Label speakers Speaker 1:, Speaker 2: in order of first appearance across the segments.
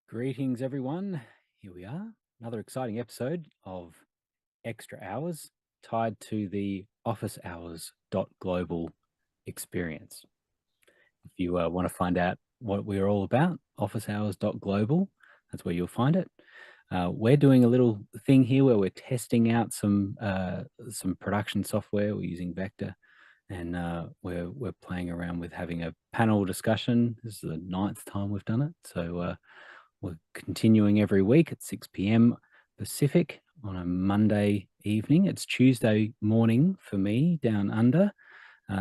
Speaker 1: Greetings, everyone. Here we are, another exciting episode of Extra Hours tied to the Office Hours Global experience. If you want to find out what we're all about, Office Hours Global, that's where you'll find it. We're doing a little thing here where we're testing out some production software. We're using Vector, and we're playing around with having a panel discussion. This is the 9th time we've done it, so we're continuing every week at 6 p.m. Pacific on a Monday evening. It's Tuesday morning for me down under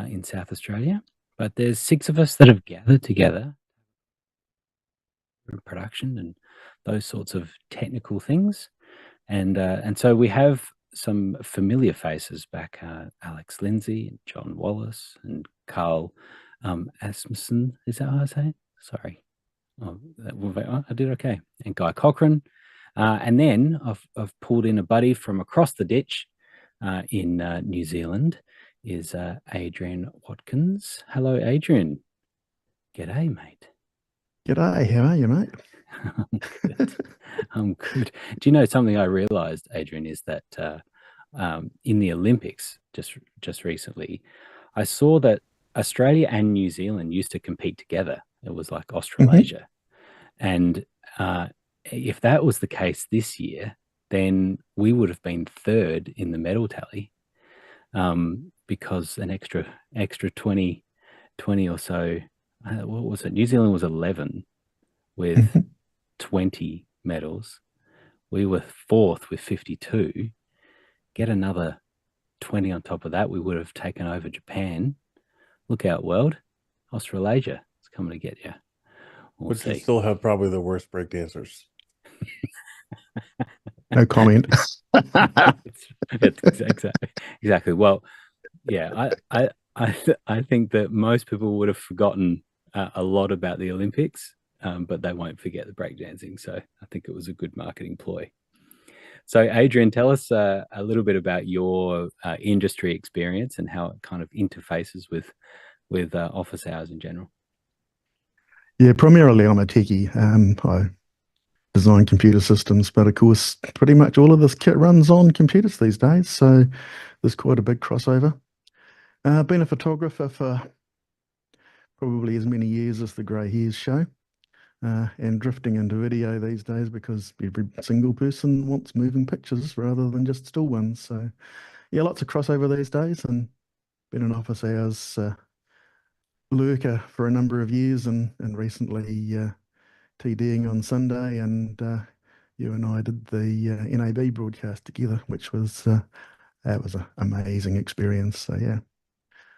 Speaker 1: in South Australia. But there's 6 of us that have gathered together for production and those sorts of technical things. And so we have some familiar faces back, Alex Lindsay and John Wallace and Carl Asmussen. Is that how I say it? Sorry. Oh, I did okay. And Guy Cochran. And then I've pulled in a buddy from across the ditch in New Zealand is Adrian Watkins. Hello, Adrian. G'day, mate.
Speaker 2: G'day, how are you, mate?
Speaker 1: I'm good. I'm good. Do you know something I realized, Adrian, is that in the Olympics just recently, I saw that Australia and New Zealand used to compete together. It was like Australasia. And if that was the case this year, then we would have been 3rd in the medal tally because an extra 20 or so. What was it? New Zealand was 11 with 20 medals. We were 4th with 52. Get another 20 on top of that, we would have taken over Japan. Look out, world. Australasia is coming to get you.
Speaker 3: We'll Which see. Still have probably the worst breakdancers.
Speaker 2: No comment.
Speaker 1: Exactly. Well, yeah, I think that most people would have forgotten a lot about the Olympics, but they won't forget the breakdancing. So I think it was a good marketing ploy. So, Adrian, tell us a little bit about your industry experience and how it kind of interfaces with office hours in general.
Speaker 2: Yeah, primarily I'm a techie. I design computer systems, but of course, pretty much all of this kit runs on computers these days. So there's quite a big crossover. Been a photographer for probably as many years as the grey hairs show, and drifting into video these days because every single person wants moving pictures rather than just still ones. So yeah, lots of crossover these days, and been an office hours lurker for a number of years, and recently TDing on Sunday, and you and I did the NAB broadcast together, which was that was an amazing experience. So yeah,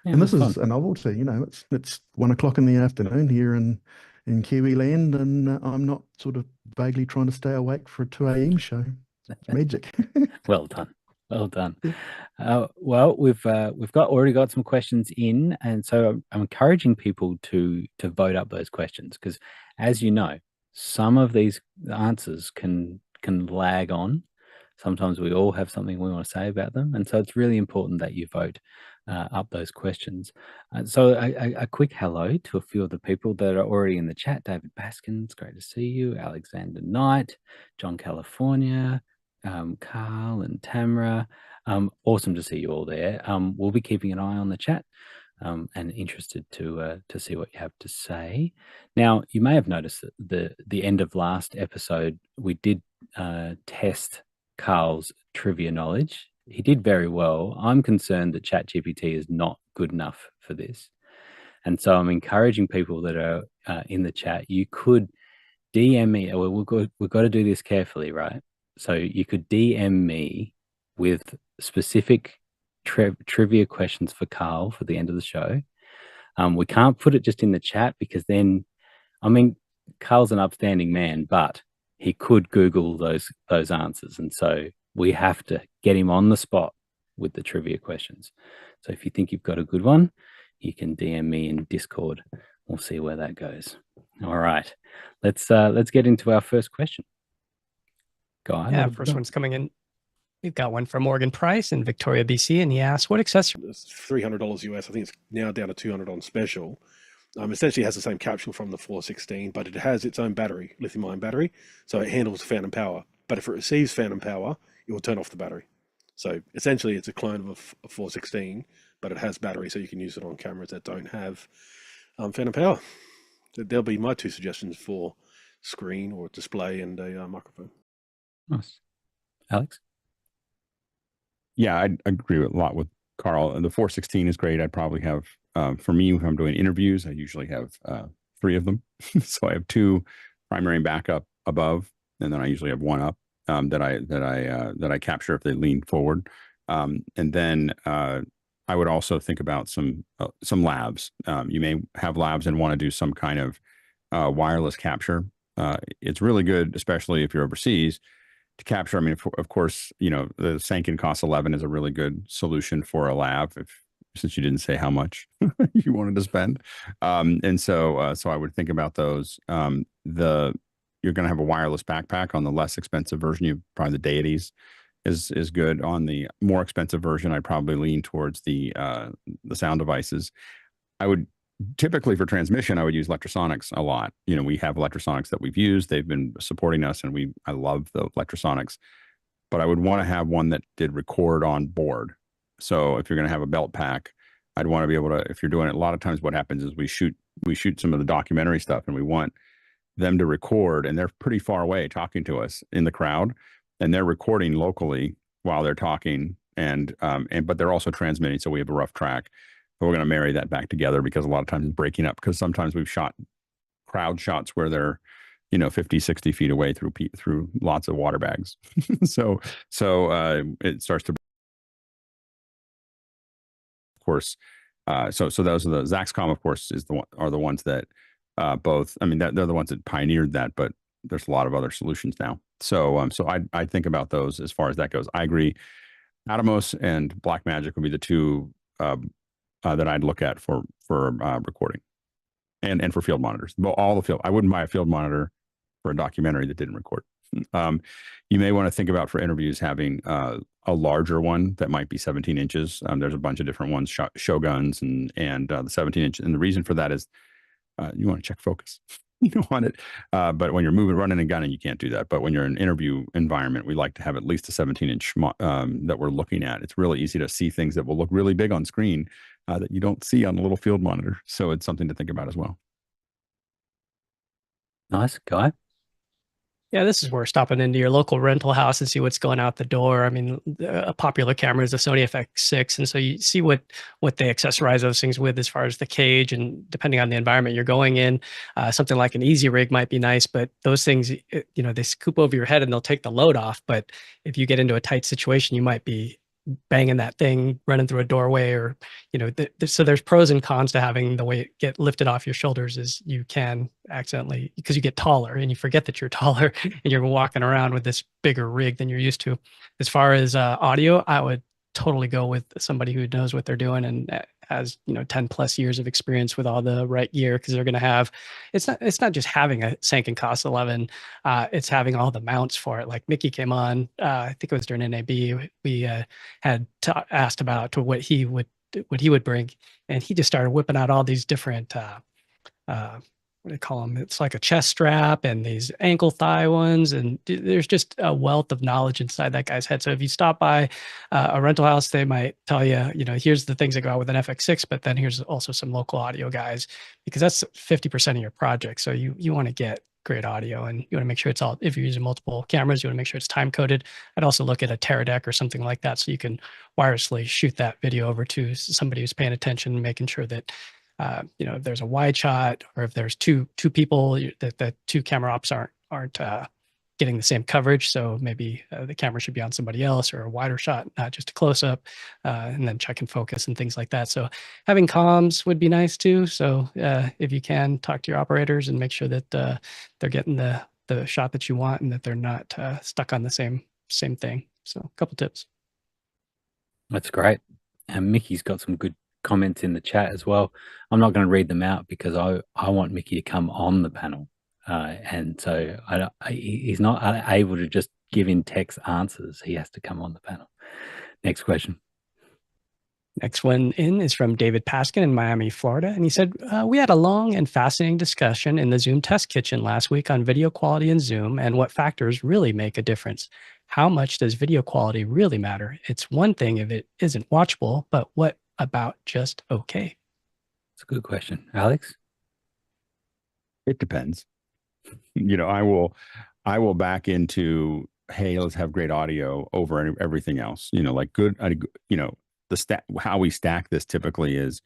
Speaker 2: and this is a novelty. You know, it's 1 o'clock in the afternoon here in Kiwi land, and I'm not sort of vaguely trying to stay awake for a 2 a.m. show. It's magic.
Speaker 1: Well done. Well done. Well, we've already got some questions in, and so I'm encouraging people to vote up those questions because, as you know, some of these answers can lag on. Sometimes we all have something we want to say about them, and so it's really important that you vote up those questions. So a quick hello to a few of the people that are already in the chat. David Baskins, great to see you. Alexander Knight, John California, Carl and Tamara. Awesome to see you all there. We'll be keeping an eye on the chat and interested to see what you have to say. Now, you may have noticed that the end of last episode, we did test Carl's trivia knowledge. He did very well. I'm concerned that ChatGPT is not good enough for this. And so I'm encouraging people that are in the chat, you could DM me. We've got to do this carefully, right? So you could DM me with specific trivia questions for Carl for the end of the show. We can't put it just in the chat because then, I mean, Carl's an upstanding man, but he could Google those answers. And so we have to get him on the spot with the trivia questions. So if you think you've got a good one, you can DM me in Discord. We'll see where that goes. All right, let's get into our first question. Guy,
Speaker 4: yeah, first one's coming in. We've got one from Morgan Price in Victoria, BC, and he asks, "What accessory?"
Speaker 3: $300 US. I think it's now down to $200 on special.
Speaker 5: Essentially, it has the same capsule from the 416, but it has its own battery, lithium-ion battery, so it handles phantom power. But if it receives phantom power, it will turn off the battery. So essentially, it's a clone of a 416, but it has battery, so you can use it on cameras that don't have phantom power. There'll be my 2 suggestions for screen or display and a microphone.
Speaker 1: Nice. Alex?
Speaker 6: Yeah, I agree a lot with Carl. And the 416 is great. I'd probably have, for me, if I'm doing interviews, I usually have 3 of them. So I have 2 primary and backup above, and then I usually have 1 up that I capture if they lean forward. And then I would also think about some labs. You may have labs and want to do some kind of wireless capture. It's really good, especially if you're overseas, to capture. I mean, of course, you know, the Sanken Cost 11 is a really good solution for a lab, since you didn't say how much you wanted to spend. And so I would think about those. You're going to have a wireless backpack on the less expensive version. Probably the Deities is good. On the more expensive version, I'd probably lean towards the sound devices. I would typically, for transmission, I would use Electrosonics a lot. You know, we have Electrosonics that we've used. They've been supporting us, and I love the Electrosonics. But I would want to have one that did record on board. So if you're going to have a belt pack, I'd want to be able to, if you're doing it, a lot of times what happens is we shoot some of the documentary stuff, and we want them to record, and they're pretty far away talking to us in the crowd, and they're recording locally while they're talking, but they're also transmitting. So we have a rough track. But we're going to marry that back together, because a lot of times it's breaking up, because sometimes we've shot crowd shots where they're, you know, 50, 60 feet away through lots of water bags. so it starts to, of course, so those are the Zaxcom, of course, are the ones that both, I mean, they're the ones that pioneered that, but there's a lot of other solutions now. So I think about those as far as that goes. I agree. Atomos and Blackmagic would be the 2 that I'd look at for recording and for field monitors. All the field. I wouldn't buy a field monitor for a documentary that didn't record. You may want to think about, for interviews, having a larger one that might be 17 inches. There's a bunch of different ones, Shoguns and the 17 inch. And the reason for that is you want to check focus. You don't want it. But when you're running and gunning, you can't do that. But when you're in an interview environment, we like to have at least a 17 inch that we're looking at. It's really easy to see things that will look really big on screen that you don't see on a little field monitor. So it's something to think about as well.
Speaker 1: Nice. Guy?
Speaker 4: Yeah, this is where stopping into your local rental house and see what's going out the door. I mean, a popular camera is the Sony FX6, and so you see what they accessorize those things with as far as the cage, and depending on the environment you're going in, something like an Easy Rig might be nice, but those things, you know, they scoop over your head and they'll take the load off. But if you get into a tight situation, you might be banging that thing, running through a doorway, or, you know, so there's pros and cons to having the way it get lifted off your shoulders. Is you can accidentally, because you get taller and you forget that you're taller and you're walking around with this bigger rig than you're used to. As far as audio, I would totally go with somebody who knows what they're doing and has, you know, 10 plus years of experience with all the right gear, because they're going to have, it's not just having a Sanken Cost 11, it's having all the mounts for it. Like Mickey came on, I think it was during NAB, we had asked about what he would bring, and he just started whipping out all these different what do they call them? It's like a chest strap and these ankle thigh ones. And there's just a wealth of knowledge inside that guy's head. So if you stop by a rental house, they might tell you, you know, here's the things that go out with an FX6, but then here's also some local audio guys, because that's 50% of your project. So you want to get great audio, and you want to make sure it's all, if you're using multiple cameras, you want to make sure it's time coded. I'd also look at a Teradek or something like that, so you can wirelessly shoot that video over to somebody who's paying attention, making sure that you know, if there's a wide shot, or if there's two people, that the 2 camera ops aren't getting the same coverage. So maybe the camera should be on somebody else, or a wider shot, not just a close up, and then check and focus and things like that. So having comms would be nice too. So if you can, talk to your operators and make sure that they're getting the shot that you want, and that they're not stuck on the same thing. So a couple tips.
Speaker 1: That's great. And Mickey's got some good comments in the chat as well. I'm not going to read them out because I want Mickey to come on the panel, and so he's not able to just give in text answers. He has to come on the panel. Next question.
Speaker 4: Next one in is from David Paskin in Miami, Florida. And he said, we had a long and fascinating discussion in the Zoom test kitchen last week on video quality in Zoom and what factors really make a difference. How much does video quality really matter? It's one thing if it isn't watchable, but what about just okay?
Speaker 1: It's a good question. Alex?
Speaker 6: It depends. I will back into, hey, let's have great audio over everything else. Like good, how we stack this typically is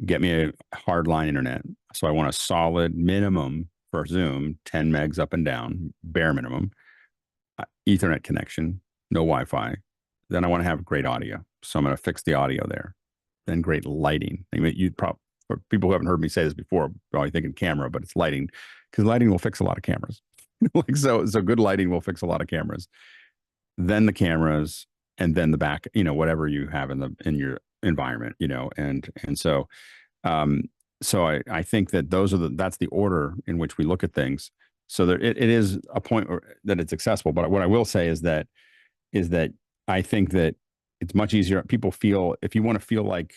Speaker 6: get me a hardline internet. So I want a solid minimum for Zoom, 10 megs up and down, bare minimum, Ethernet connection, no Wi-Fi. Then I want to have great audio. So I'm going to fix the audio there. Then great lighting. I mean, for people who haven't heard me say this before, probably thinking camera, but it's lighting, because lighting will fix a lot of cameras. So good lighting will fix a lot of cameras. Then the cameras, and then the back, whatever you have in your environment, and so I think that that's the order in which we look at things. So there, it is a point that it's accessible. But what I will say is that I think that it's much easier. People feel, if you want to feel like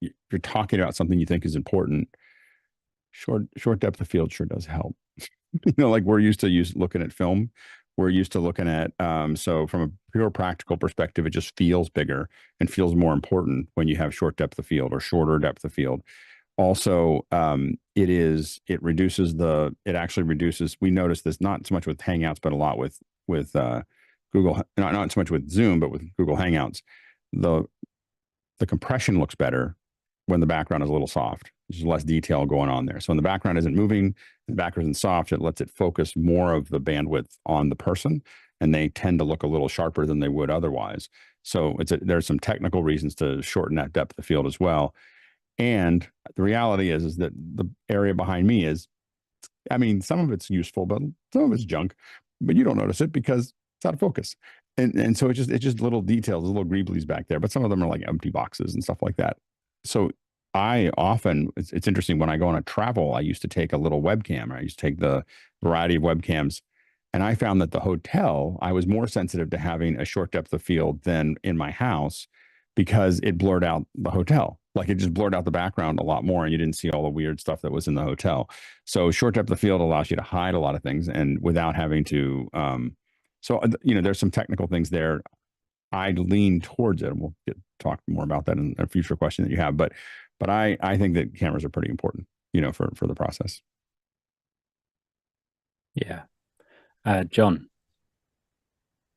Speaker 6: you're talking about something you think is important, short depth of field sure does help. Like we're used to looking at film. We're used to looking at, so from a pure practical perspective, it just feels bigger and feels more important when you have short depth of field or shorter depth of field. Also, it actually reduces, we notice this not so much with Hangouts, but a lot with Google, not so much with Zoom, but with Google Hangouts. The compression looks better when the background is a little soft. There's less detail going on there. So when the background isn't moving, the background isn't soft, it lets it focus more of the bandwidth on the person, and they tend to look a little sharper than they would otherwise. So there's some technical reasons to shorten that depth of field as well. And the reality is that the area behind me is, I mean, some of it's useful, but some of it's junk, but you don't notice it because it's out of focus. And so it's just little details, little greeblies back there, but some of them are like empty boxes and stuff like that. So it's interesting, when I go on a travel, I used to take a little webcam. I used to take the variety of webcams, and I found that the hotel, I was more sensitive to having a short depth of field than in my house, because it blurred out the hotel. Like it just blurred out the background a lot more, and you didn't see all the weird stuff that was in the hotel. So short depth of field allows you to hide a lot of things, and without having to, there's some technical things there. I'd lean towards it, and we'll talk more about that in a future question that you have. But I think that cameras are pretty important, for the process.
Speaker 1: Yeah. John?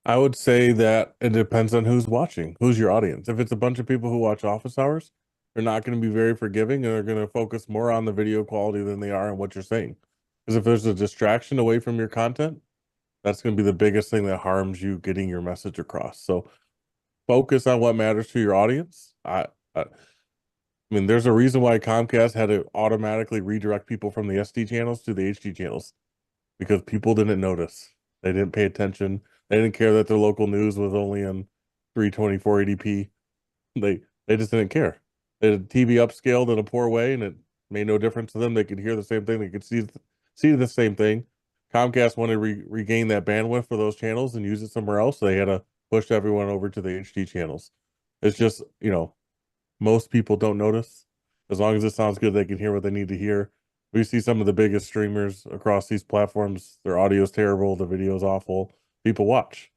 Speaker 3: I would say that it depends on who's watching, who's your audience. If it's a bunch of people who watch office hours, they're not going to be very forgiving, and they're going to focus more on the video quality than they are on what you're saying. Because if there's a distraction away from your content, that's going to be the biggest thing that harms you getting your message across. So focus on what matters to your audience. I mean, there's a reason why Comcast had to automatically redirect people from the SD channels to the HD channels, because people didn't notice. They didn't pay attention. They didn't care that their local news was only in 32480p. They just didn't care. They had TV upscaled in a poor way, and it made no difference to them. They could hear the same thing. They could see the same thing. Comcast wanted to regain that bandwidth for those channels and use it somewhere else. So they had to push everyone over to the HD channels. It's just, most people don't notice. As long as it sounds good, they can hear what they need to hear. We see some of the biggest streamers across these platforms, their audio is terrible, the video is awful. People watch.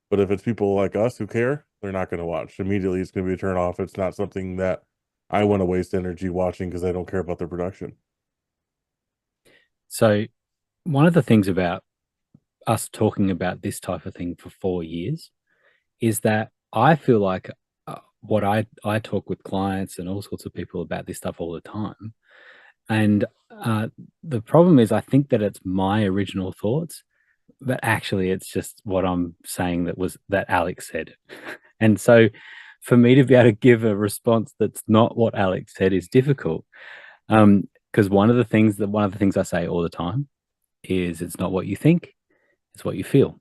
Speaker 3: But if it's people like us who care, they're not going to watch. Immediately, it's going to be a turn off. It's not something that I want to waste energy watching because I don't care about their production.
Speaker 1: So one of the things about us talking about this type of thing for 4 years is that I feel like what I talk with clients and all sorts of people about this stuff all the time. And the problem is, I think that it's my original thoughts, but actually it's just what I'm saying that Alex said. And so for me to be able to give a response that's not what Alex said is difficult. Because one of the things I say all the time is, it's not what you think, it's what you feel.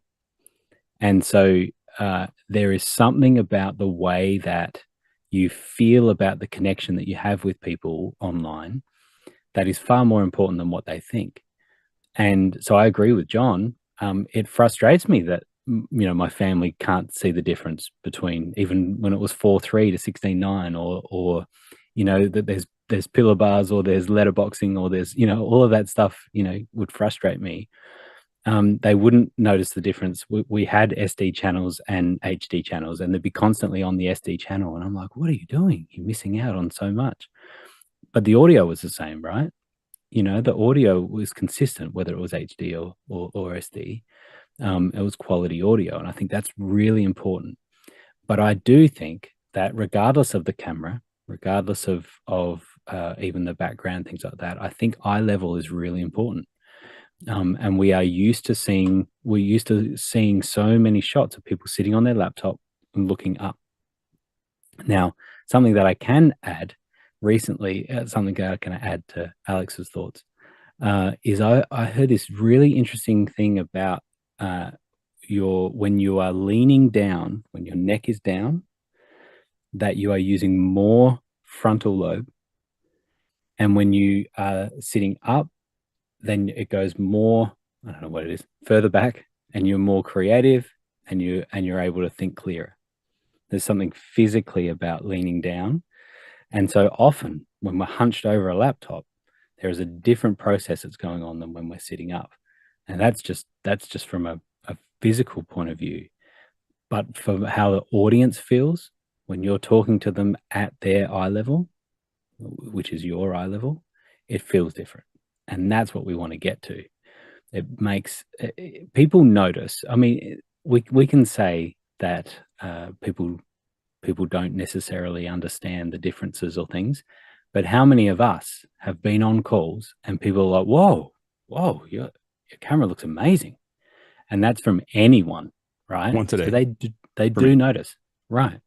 Speaker 1: And so there is something about the way that you feel about the connection that you have with people online that is far more important than what they think. And so I agree with John. It frustrates me that my family can't see the difference between, even when it was 4:3 to 16:9, or that there's pillar bars, or there's letterboxing, or there's all of that stuff would frustrate me. They wouldn't notice the difference. We had SD channels and HD channels, and they'd be constantly on the SD channel, and I'm like, what are you doing? You're missing out on so much. But the audio was the same, right? The audio was consistent, whether it was HD or SD. It was quality audio, and I think that's really important. But I do think that regardless of the camera, regardless of even the background, things like that, I think eye level is really important. And we're used to seeing so many shots of people sitting on their laptop and looking up. Now, something that I can add recently, something that I can add to Alex's thoughts, is I heard this really interesting thing about when you are leaning down, when your neck is down, that you are using more frontal lobe, and when you are sitting up, then it goes more, I don't know what it is, further back, and you're more creative, and you're able to think clearer. There's something physically about leaning down. And so often when we're hunched over a laptop, there is a different process that's going on than when we're sitting up. And that's just from a physical point of view. But for how the audience feels when you're talking to them at their eye level, which is your eye level, it feels different. And that's what we want to get to. It makes people notice. I mean, we can say that people don't necessarily understand the differences or things, but how many of us have been on calls and people are like, whoa, your camera looks amazing. And that's from anyone, right?
Speaker 6: Once a day.
Speaker 1: So they do notice, right?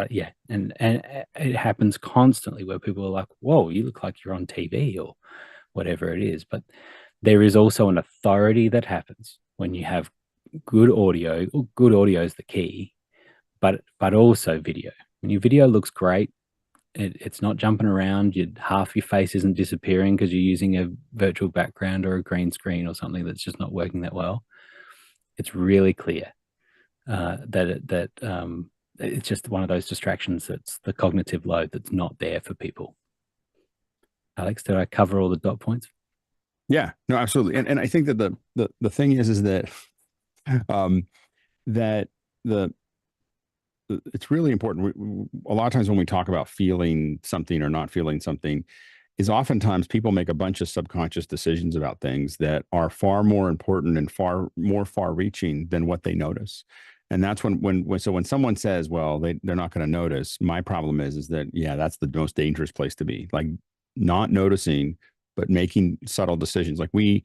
Speaker 1: Yeah. And it happens constantly where people are like, whoa, you look like you're on TV or whatever it is. But there is also an authority that happens when you have good audio. Good audio is the key, but also video. When your video looks great, it's not jumping around, half your face isn't disappearing because you're using a virtual background or a green screen or something that's just not working that well. It's really clear that it's just one of those distractions that's the cognitive load that's not there for people. Alex, did I cover all the dot points?
Speaker 6: Yeah, no, absolutely. And I think that the thing is that that it's really important. A lot of times when we talk about feeling something or not feeling something, is oftentimes people make a bunch of subconscious decisions about things that are far more important and far more far-reaching than what they notice. And that's when someone says, well, they're not going to notice, my problem is that, yeah, that's the most dangerous place to be. Like, not noticing, but making subtle decisions. Like, we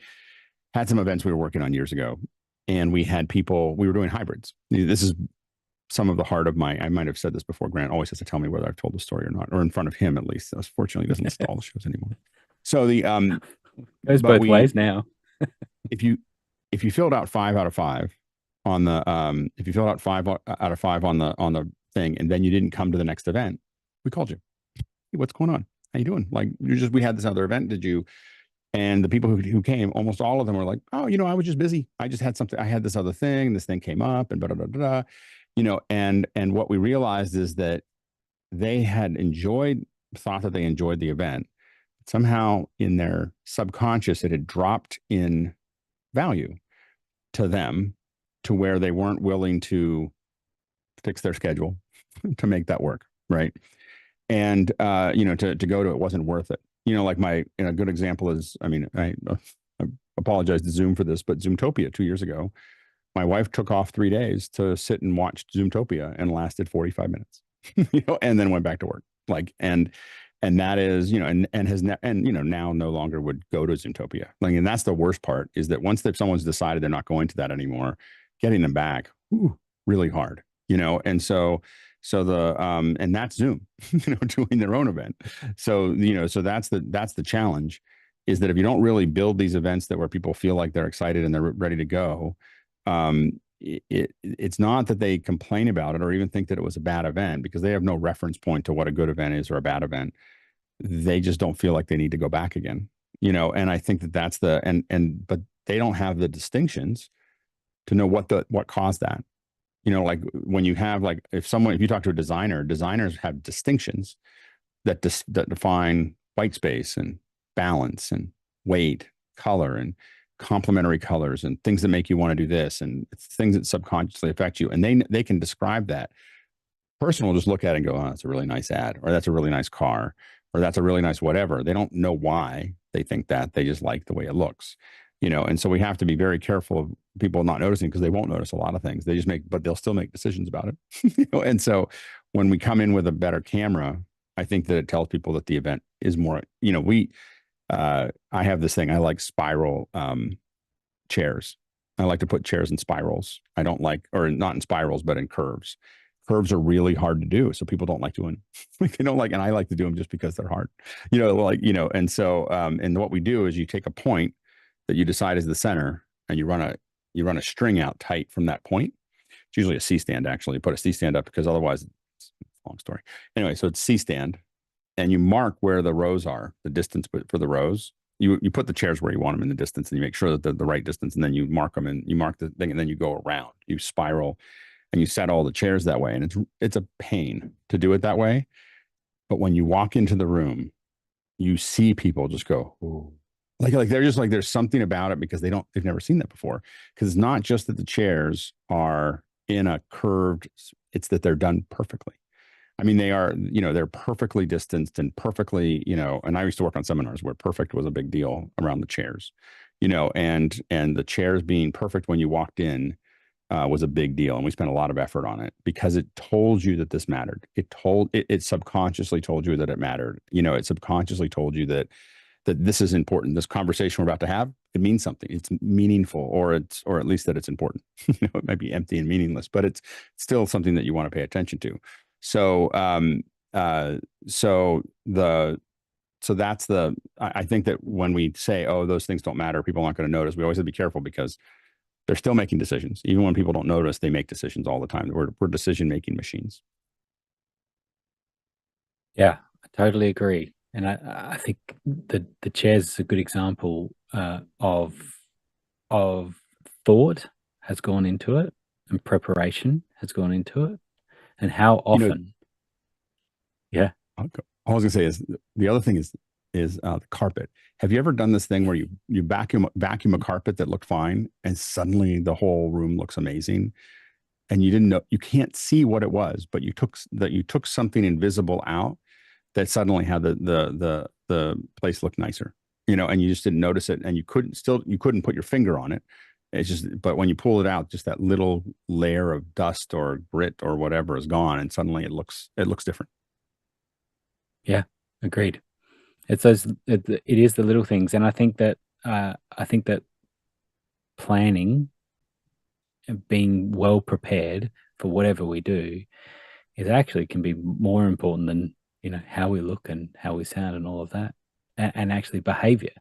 Speaker 6: had some events we were working on years ago, and we had people, we were doing hybrids. This is some of the heart of I might have said this before. Grant always has to tell me whether I've told the story or not, or in front of him, at least. Fortunately, he doesn't listen to all the shows anymore. So the,
Speaker 1: goes both ways now.
Speaker 6: if you filled out 5 out of 5 on the, if you filled out 5 out of 5 on the thing, and then you didn't come to the next event, we called you. Hey, what's going on? How you doing? Like, we had this other event. Did you? And the people who came, almost all of them were like, oh, I was just busy. I just had something. I had this other thing. This thing came up, and blah, blah, blah, blah. And what we realized is that they had thought that they enjoyed the event. Somehow in their subconscious, it had dropped in value to them to where they weren't willing to fix their schedule to make that work. Right. And, to go to it wasn't worth it. Like a good example is, I apologize to Zoom for this, but Zoomtopia 2 years ago, my wife took off 3 days to sit and watch Zoomtopia, and lasted 45 minutes, and then went back to work. Like, and that is, now no longer would go to Zoomtopia. Like, and that's the worst part, is that once someone's decided they're not going to that anymore, getting them back, really hard, and so and that's Zoom, doing their own event. So, so that's the challenge, is that if you don't really build these events where people feel like they're excited and they're ready to go, it's not that they complain about it or even think that it was a bad event, because they have no reference point to what a good event is or a bad event. They just don't feel like they need to go back again, and I think that that's but they don't have the distinctions to know what caused that. You know, like when you have like if you talk to a designer, designers have distinctions that define white space and balance and weight, color and complementary colors and things that make you want to do this and things that subconsciously affect you. And they can describe that. Person will just look at it and go, oh, that's a really nice ad, or that's a really nice car, or that's a really nice whatever. They don't know why they think that. They just like the way it looks, you know. And so we have to be very careful of people not noticing, because they won't notice a lot of things. They just but they'll still make decisions about it. You know? And so when we come in with a better camera, I think that it tells people that the event is more, you know, I have this thing. I like spiral chairs. I like to put chairs in spirals. I don't like, or not in spirals, but in curves. Curves are really hard to do, so people don't like doing. Like they don't like, and I like to do them just because they're hard. You know, like you know. And so, and what we do is you take a point that you decide is the center, and you run a string out tight from that point. It's usually a C-stand. Actually, you put a C-stand up because otherwise, it's a long story. Anyway, so it's C-stand, and you mark where the rows are, the distance for the rows. You put the chairs where you want them in the distance, and you make sure that they're the right distance, and then you mark them, and you mark the thing, and then you go around. You spiral. And you set all the chairs that way. And it's a pain to do it that way. But when you walk into the room, you see people just go, ooh. Like they're just like, there's something about it because they've never seen that before. Because it's not just that the chairs are in a curved, it's that they're done perfectly. I mean, they are, you know, they're perfectly distanced and perfectly, you know, and I used to work on seminars where perfect was a big deal around the chairs, you know, and the chairs being perfect when you walked in was a big deal. And we spent a lot of effort on it because it told you that this mattered. It subconsciously told you that it mattered. You know, it subconsciously told you that this is important. This conversation we're about to have, it means something. It's meaningful, or at least that it's important. You know, it might be empty and meaningless, but it's still something that you want to pay attention to. So, so that's I think that when we say, oh, those things don't matter, people aren't going to notice, we always have to be careful because they're still making decisions. Even when people don't notice, they make decisions all the time. We're decision-making machines.
Speaker 1: Yeah, I totally agree. And I think the chairs is a good example of thought has gone into it, and preparation has gone into it, and how often. Yeah.
Speaker 6: All I was gonna say is the other thing is the carpet. Have you ever done this thing where you vacuum a carpet that looked fine, and suddenly the whole room looks amazing, and you didn't know, you can't see what it was, but you took something invisible out that suddenly had the place look nicer, you know, and you just didn't notice it, and you couldn't put your finger on it. It's just, but when you pull it out, just that little layer of dust or grit or whatever is gone, and suddenly it looks different.
Speaker 1: Yeah, agreed. It is the little things, and I think that planning and being well prepared for whatever we do is actually can be more important than, you know, how we look and how we sound and all of that. And actually, behavior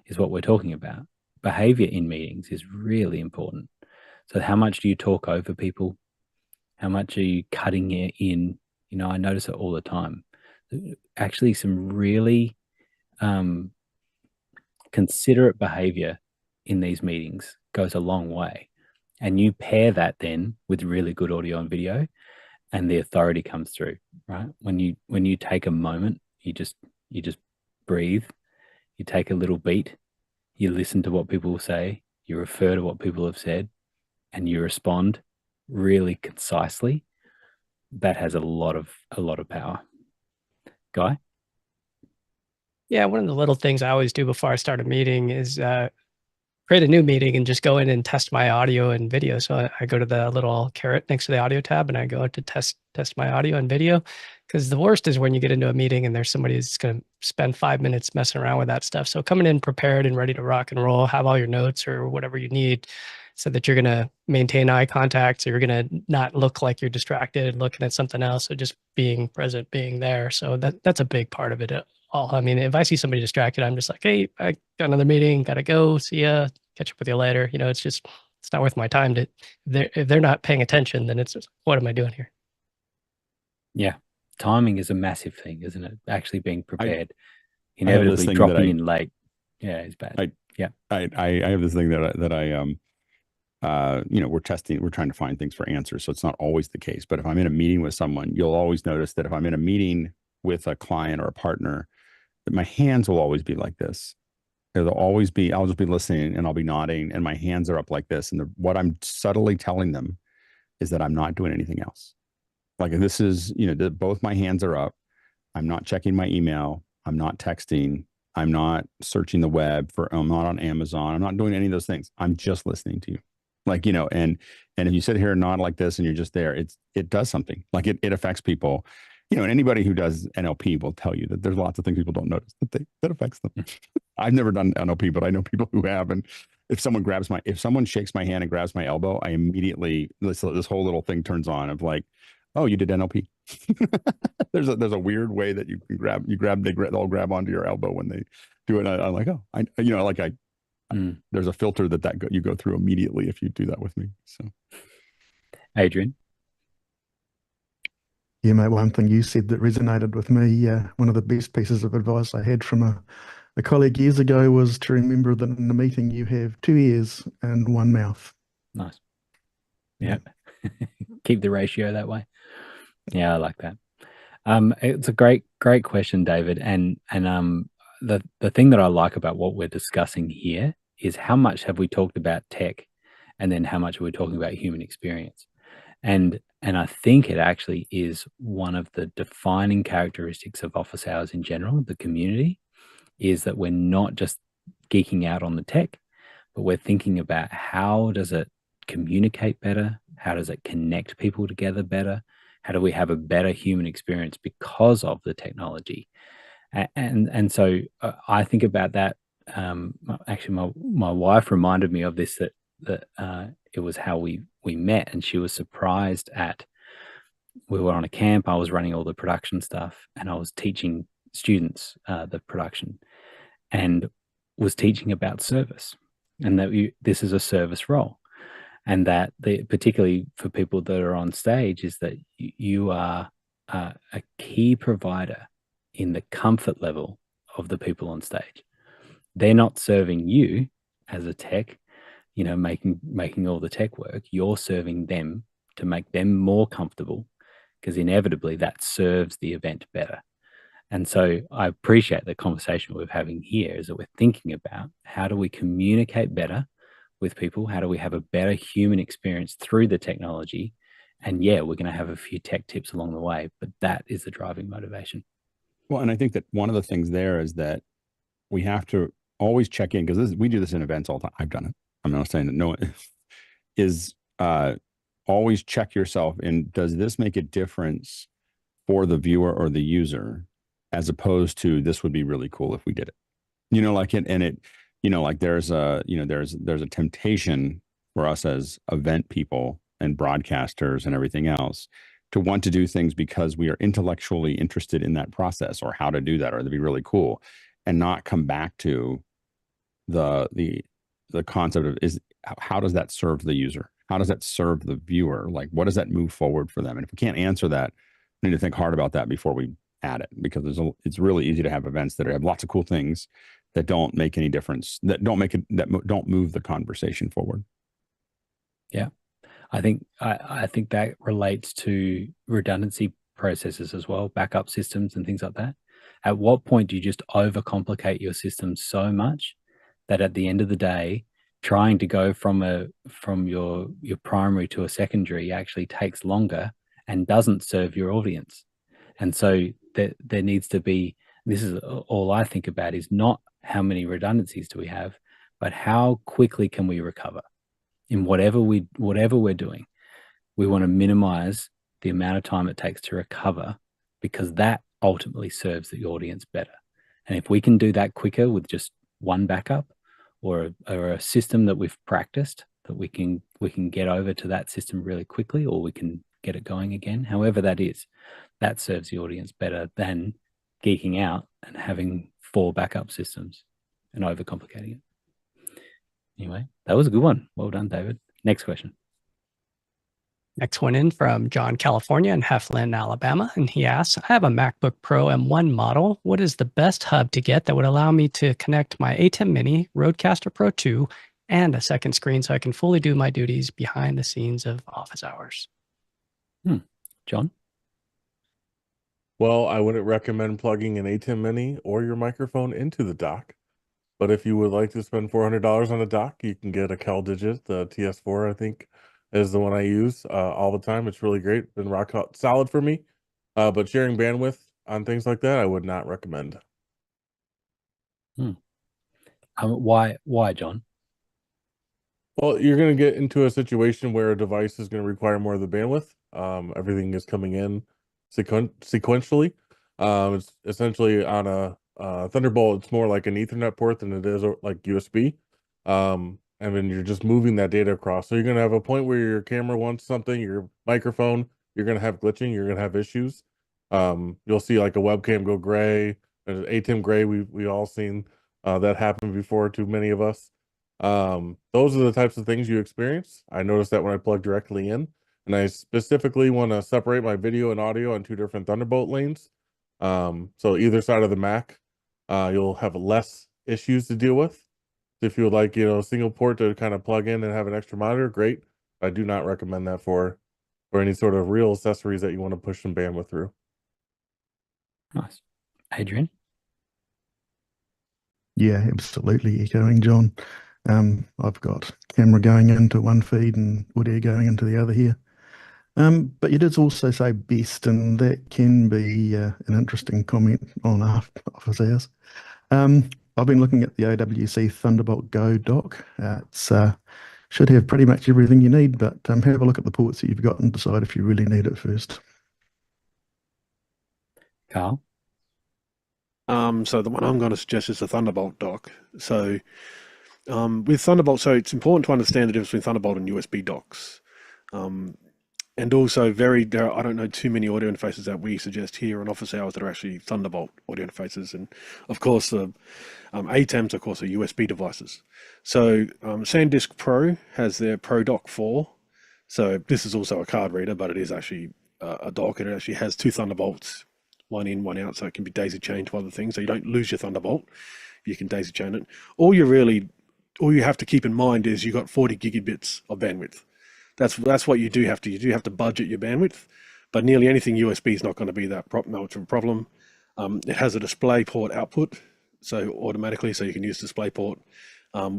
Speaker 1: is what we're talking about. Behavior in meetings is really important. So, how much do you talk over people? How much are you cutting it in? You know, I notice it all the time. Actually, some really considerate behavior in these meetings goes a long way. And you pair that then with really good audio and video, and the authority comes through, right? When you take a moment, you just breathe, you take a little beat, you listen to what people say, you refer to what people have said, and you respond really concisely. That has a lot of power. Guy?
Speaker 4: Yeah, one of the little things I always do before I start a meeting is create a new meeting and just go in and test my audio and video. So I go to the little caret next to the audio tab, and I go to test my audio and video. Because the worst is when you get into a meeting and there's somebody who's going to spend 5 minutes messing around with that stuff. So coming in prepared and ready to rock and roll, have all your notes or whatever you need, so that you're going to maintain eye contact, so you're going to not look like you're distracted looking at something else. So just being present, being there. So that's a big part of it all. I mean, if I see somebody distracted, I'm just like, hey, I got another meeting, got to go, see ya, catch up with you later. You know, it's not worth my time if they're not paying attention, then it's just, what am I doing here?
Speaker 1: Yeah. Timing is a massive thing, isn't it? Actually being prepared. Inevitably dropping in late. Yeah, it's bad.
Speaker 6: I have this thing that we're trying to find things for answers. So it's not always the case. But if I'm in a meeting with someone, you'll always notice that if I'm in a meeting with a client or a partner, that my hands will always be like this. It'll always be, I'll just be listening and I'll be nodding and my hands are up like this. And what I'm subtly telling them is that I'm not doing anything else. Like this is, both my hands are up. I'm not checking my email. I'm not texting. I'm not searching the web I'm not on Amazon. I'm not doing any of those things. I'm just listening to you. Like, and if you sit here and nod like this and you're just there, it does something. Like it affects people, and anybody who does NLP will tell you that there's lots of things people don't notice that affects them. I've never done NLP, but I know people who have. And if someone shakes my hand and grabs my elbow, I immediately, this whole little thing turns on of like, oh, you did NLP. There's a weird way that you can they'll grab onto your elbow when they do it. I'm like, oh, there's a filter that you go through immediately if you do that with me. So,
Speaker 1: Adrian.
Speaker 2: Yeah, mate, one thing you said that resonated with me, one of the best pieces of advice I had from a colleague years ago was to remember that in a meeting you have 2 ears and 1 mouth.
Speaker 1: Nice. Yeah. Keep the ratio that way. Yeah, I like that. It's a great question, David. And the thing that I like about what we're discussing here is how much have we talked about tech and then how much are we talking about human experience? And I think it actually is one of the defining characteristics of office hours in general, the community, is that we're not just geeking out on the tech, but we're thinking about how does it communicate better? How does it connect people together better? How do we have a better human experience because of the technology? And so I think about that. Actually, my wife reminded me of this, that it was how we met, and she was surprised we were on a camp. I was running all the production stuff and I was teaching students the production and was teaching about service, and that this is a service role. And that particularly for people that are on stage is that you are a key provider in the comfort level of the people on stage. They're not serving you as a tech, making all the tech work. You're serving them to make them more comfortable, because inevitably that serves the event better. And so I appreciate the conversation we're having here, is that we're thinking about how do we communicate better with people? How do we have a better human experience through the technology? And yeah, we're going to have a few tech tips along the way, but that is the driving motivation.
Speaker 6: Well, and I think that one of the things there is that we have to always check in, because we do this in events all the time. I've done it. I'm not saying that no one is, always check yourself. And does this make a difference for the viewer or the user, as opposed to this would be really cool if we did it, there's a temptation for us as event people and broadcasters and everything else to want to do things because we are intellectually interested in that process or how to do that, or that'd be really cool, and not come back to the concept of how does that serve the user? How does that serve the viewer? Like, what does that move forward for them? And if we can't answer that, we need to think hard about that before we add it, because it's really easy to have events that have lots of cool things that don't make any difference, that don't move the conversation forward.
Speaker 1: Yeah, I think that relates to redundancy processes as well, backup systems and things like that. At what point do you just overcomplicate your system so much that at the end of the day, trying to go from your primary to a secondary actually takes longer and doesn't serve your audience? And so there needs to be, this is all I think about, is not how many redundancies do we have, but how quickly can we recover in whatever we're doing. We want to minimize the amount of time it takes to recover, because that ultimately serves the audience better. And if we can do that quicker with just one backup or a system that we've practiced, that we can get over to that system really quickly, or we can get it going again, however that is, that serves the audience better than geeking out and having 4 backup systems and overcomplicating it. Anyway, that was a good one. Well done, David. Next question.
Speaker 4: Next one in from John, California, in Heflin, Alabama. And he asks, I have a MacBook Pro M1 model. What is the best hub to get that would allow me to connect my ATEM Mini, Rodecaster Pro 2, and a second screen so I can fully do my duties behind the scenes of office hours.
Speaker 1: John?
Speaker 3: Well, I wouldn't recommend plugging an ATEM Mini or your microphone into the dock. But if you would like to spend $400 on a dock, you can get a CalDigit, the TS4, I think, is the one I use all the time. It's really great. Been rock solid for me. But sharing bandwidth on things like that, I would not recommend.
Speaker 1: Why, John?
Speaker 3: Well, you're going to get into a situation where a device is going to require more of the bandwidth. Everything is coming in sequentially. It's essentially on a Thunderbolt. It's more like an Ethernet port than it is like USB. And then you're just moving that data across. So you're going to have a point where your camera wants something, your microphone, you're going to have glitching, you're going to have issues. You'll see like a webcam go gray, ATEM gray. We all seen that happen before to many of us. Those are the types of things you experience. I noticed that when I plug directly in, and I specifically want to separate my video and audio on 2 different Thunderbolt lanes. So either side of the Mac, you'll have less issues to deal with. If you would like, a single port to kind of plug in and have an extra monitor, great. I do not recommend that for any sort of real accessories that you want to push some bandwidth through.
Speaker 1: Nice. Adrian?
Speaker 2: Yeah, absolutely echoing John. I've got camera going into one feed and audio going into the other here. But you did also say best, and that can be an interesting comment on office hours. I've been looking at the OWC Thunderbolt Go dock. It's should have pretty much everything you need, but have a look at the ports that you've got and decide if you really need it first.
Speaker 1: Carl?
Speaker 5: So the one I'm going to suggest is the Thunderbolt dock. So with Thunderbolt, so it's important to understand the difference between Thunderbolt and USB docks. And also I don't know too many audio interfaces that we suggest here on office hours that are actually Thunderbolt audio interfaces. And of course, the ATEMs, of course, are USB devices. So SanDisk Pro has their Pro Dock 4. So this is also a card reader, but it is actually a dock. It actually has 2 Thunderbolts, one in, one out, so it can be daisy chained to other things. So you don't lose your Thunderbolt. You can daisy chain it. All you have to keep in mind is you got 40 gigabits of bandwidth. That's what you do have to. You do have to budget your bandwidth, but nearly anything USB is not going to be that much of a problem. It has a DisplayPort output, so automatically, so you can use DisplayPort,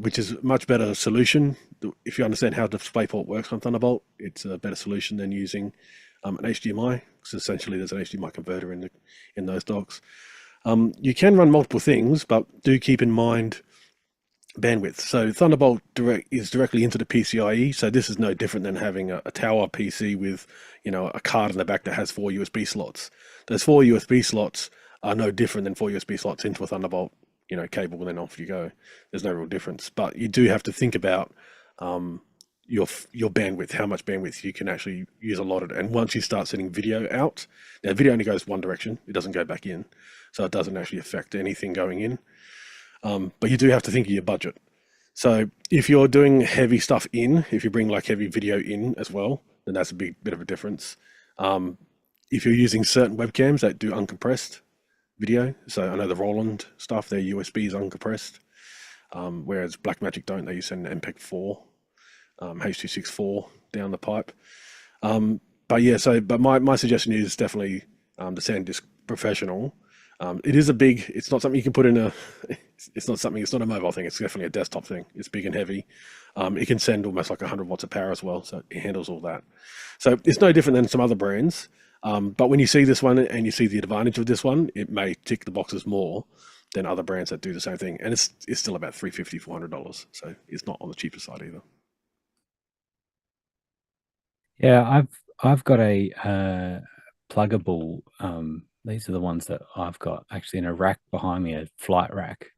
Speaker 5: which is a much better solution. If you understand how DisplayPort works on Thunderbolt, it's a better solution than using an HDMI, because essentially there's an HDMI converter in those docks. You can run multiple things, but do keep in mind bandwidth. So Thunderbolt is directly into the PCIe, so this is no different than having a tower PC with a card in the back that has 4 USB slots. Those 4 USB slots are no different than 4 USB slots into a Thunderbolt cable, and then off you go. There's no real difference, but you do have to think about your bandwidth, how much bandwidth you can actually use allotted. And once you start sending video out, now video only goes one direction, it doesn't go back in, so it doesn't actually affect anything going in. But you do have to think of your budget. So if you're doing heavy stuff if you bring like heavy video in as well, then that's a bit of a difference. If you're using certain webcams that do uncompressed video, so I know the Roland stuff, their USB is uncompressed, whereas Blackmagic don't. They use an MPEG-4, H.264 down the pipe. But my suggestion is definitely the SanDisk Professional. It's not something you can put in it's not a mobile thing, it's definitely a desktop thing. It's big and heavy. It can send almost like 100 watts of power as well, so it handles all that. So it's no different than some other brands, but when you see this one and you see the advantage of this one, it may tick the boxes more than other brands that do the same thing. And it's still about $350, $400, so it's not on the cheaper side either.
Speaker 1: Yeah, I've got a pluggable. These are the ones that I've got actually in a rack behind me, a flight rack.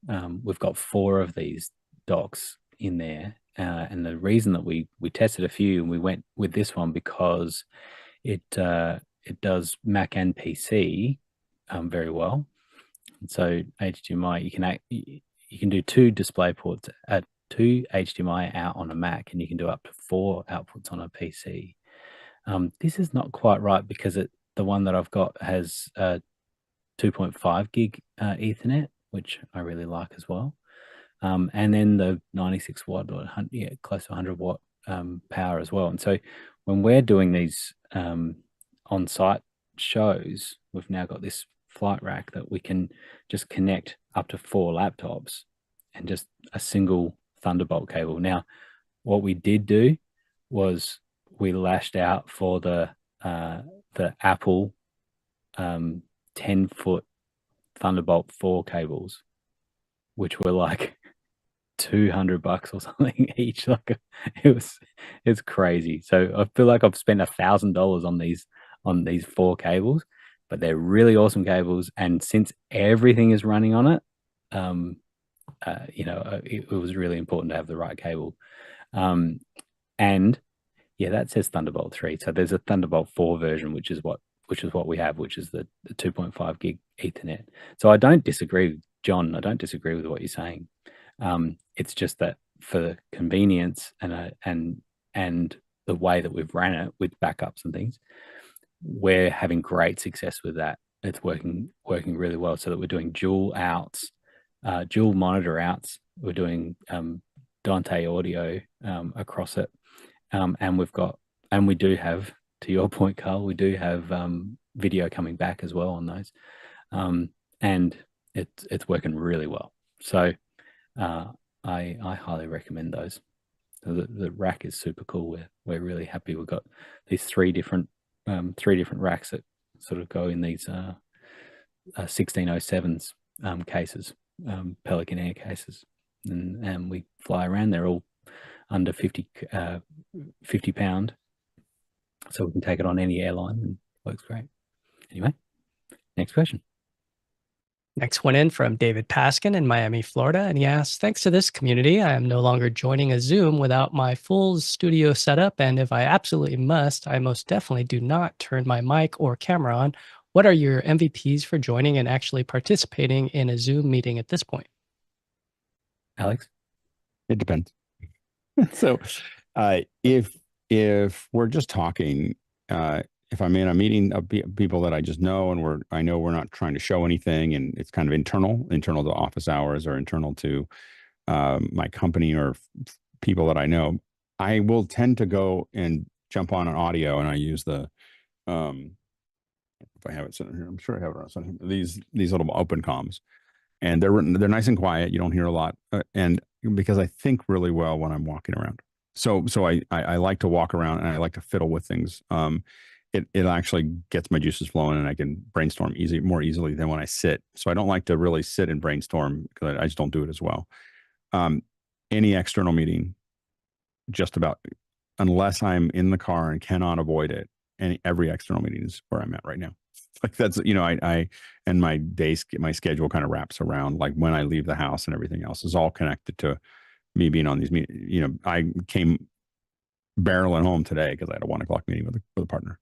Speaker 1: We've got 4 of these docks in there. And the reason that we tested a few and we went with this one because it does Mac and PC very well. And so HDMI, you can do 2 display ports at 2 HDMI out on a Mac, and you can do up to 4 outputs on a PC. This is not quite right because the one that I've got has 2.5 gig Ethernet, which I really like as well. and then the 96 watt or close to 100 watt power as well. And so when we're doing these on-site shows, we've now got this flight rack that we can just connect up to 4 laptops and just a single Thunderbolt cable. Now, what we did do was we lashed out for the Apple 10-foot Thunderbolt 4 cables, which were like $200 or something each. Like it's crazy. So I feel like I've spent $1,000 on these 4 cables, but they're really awesome cables. And since everything is running on it, it was really important to have the right cable. And yeah, that says Thunderbolt 3. So there's a Thunderbolt 4 version, which is what we have, which is the 2.5 gig Ethernet. So I don't disagree, John. I don't disagree with what you're saying. It's just that for the convenience and the way that we've ran it with backups and things, we're having great success with that. It's working really well, so that we're doing dual outs, dual monitor outs. We're doing Dante audio across it, and we do have, to your point, Carl, we do have video coming back as well on those, and it's working really well. So I highly recommend those. The rack is super cool. We're really happy. We've got these three different racks that sort of go in these 1607s cases, Pelican Air cases, and we fly around. They're all under 50 pound, so we can take it on any airline, and it works great. Anyway, next question.
Speaker 4: Next one in from David Paskin in Miami, Florida. And he asks, thanks to this community, I am no longer joining a Zoom without my full studio setup. And if I absolutely must, I most definitely do not turn my mic or camera on. What are your MVPs for joining and actually participating in a Zoom meeting at this point?
Speaker 1: Alex?
Speaker 6: It depends. So if we're just talking, if I'm in a meeting of people that I just know, and I know we're not trying to show anything, and it's kind of internal to office hours or internal to my company or people that I know, I will tend to go and jump on an audio, and I use the if I have it sitting here, I'm sure I have it on these little open comms, and they're nice and quiet. You don't hear a lot, and because I think really well when I'm walking around. So I like to walk around, and I like to fiddle with things. It actually gets my juices flowing, and I can brainstorm more easily than when I sit. So I don't like to really sit and brainstorm, because I just don't do it as well. Any external meeting, just about, unless I'm in the car and cannot avoid it, every external meeting is where I'm at right now. Like that's, I and my schedule kind of wraps around like when I leave the house, and everything else is all connected to me being on these meetings. I came barreling home today because I had a 1 o'clock meeting with a partner,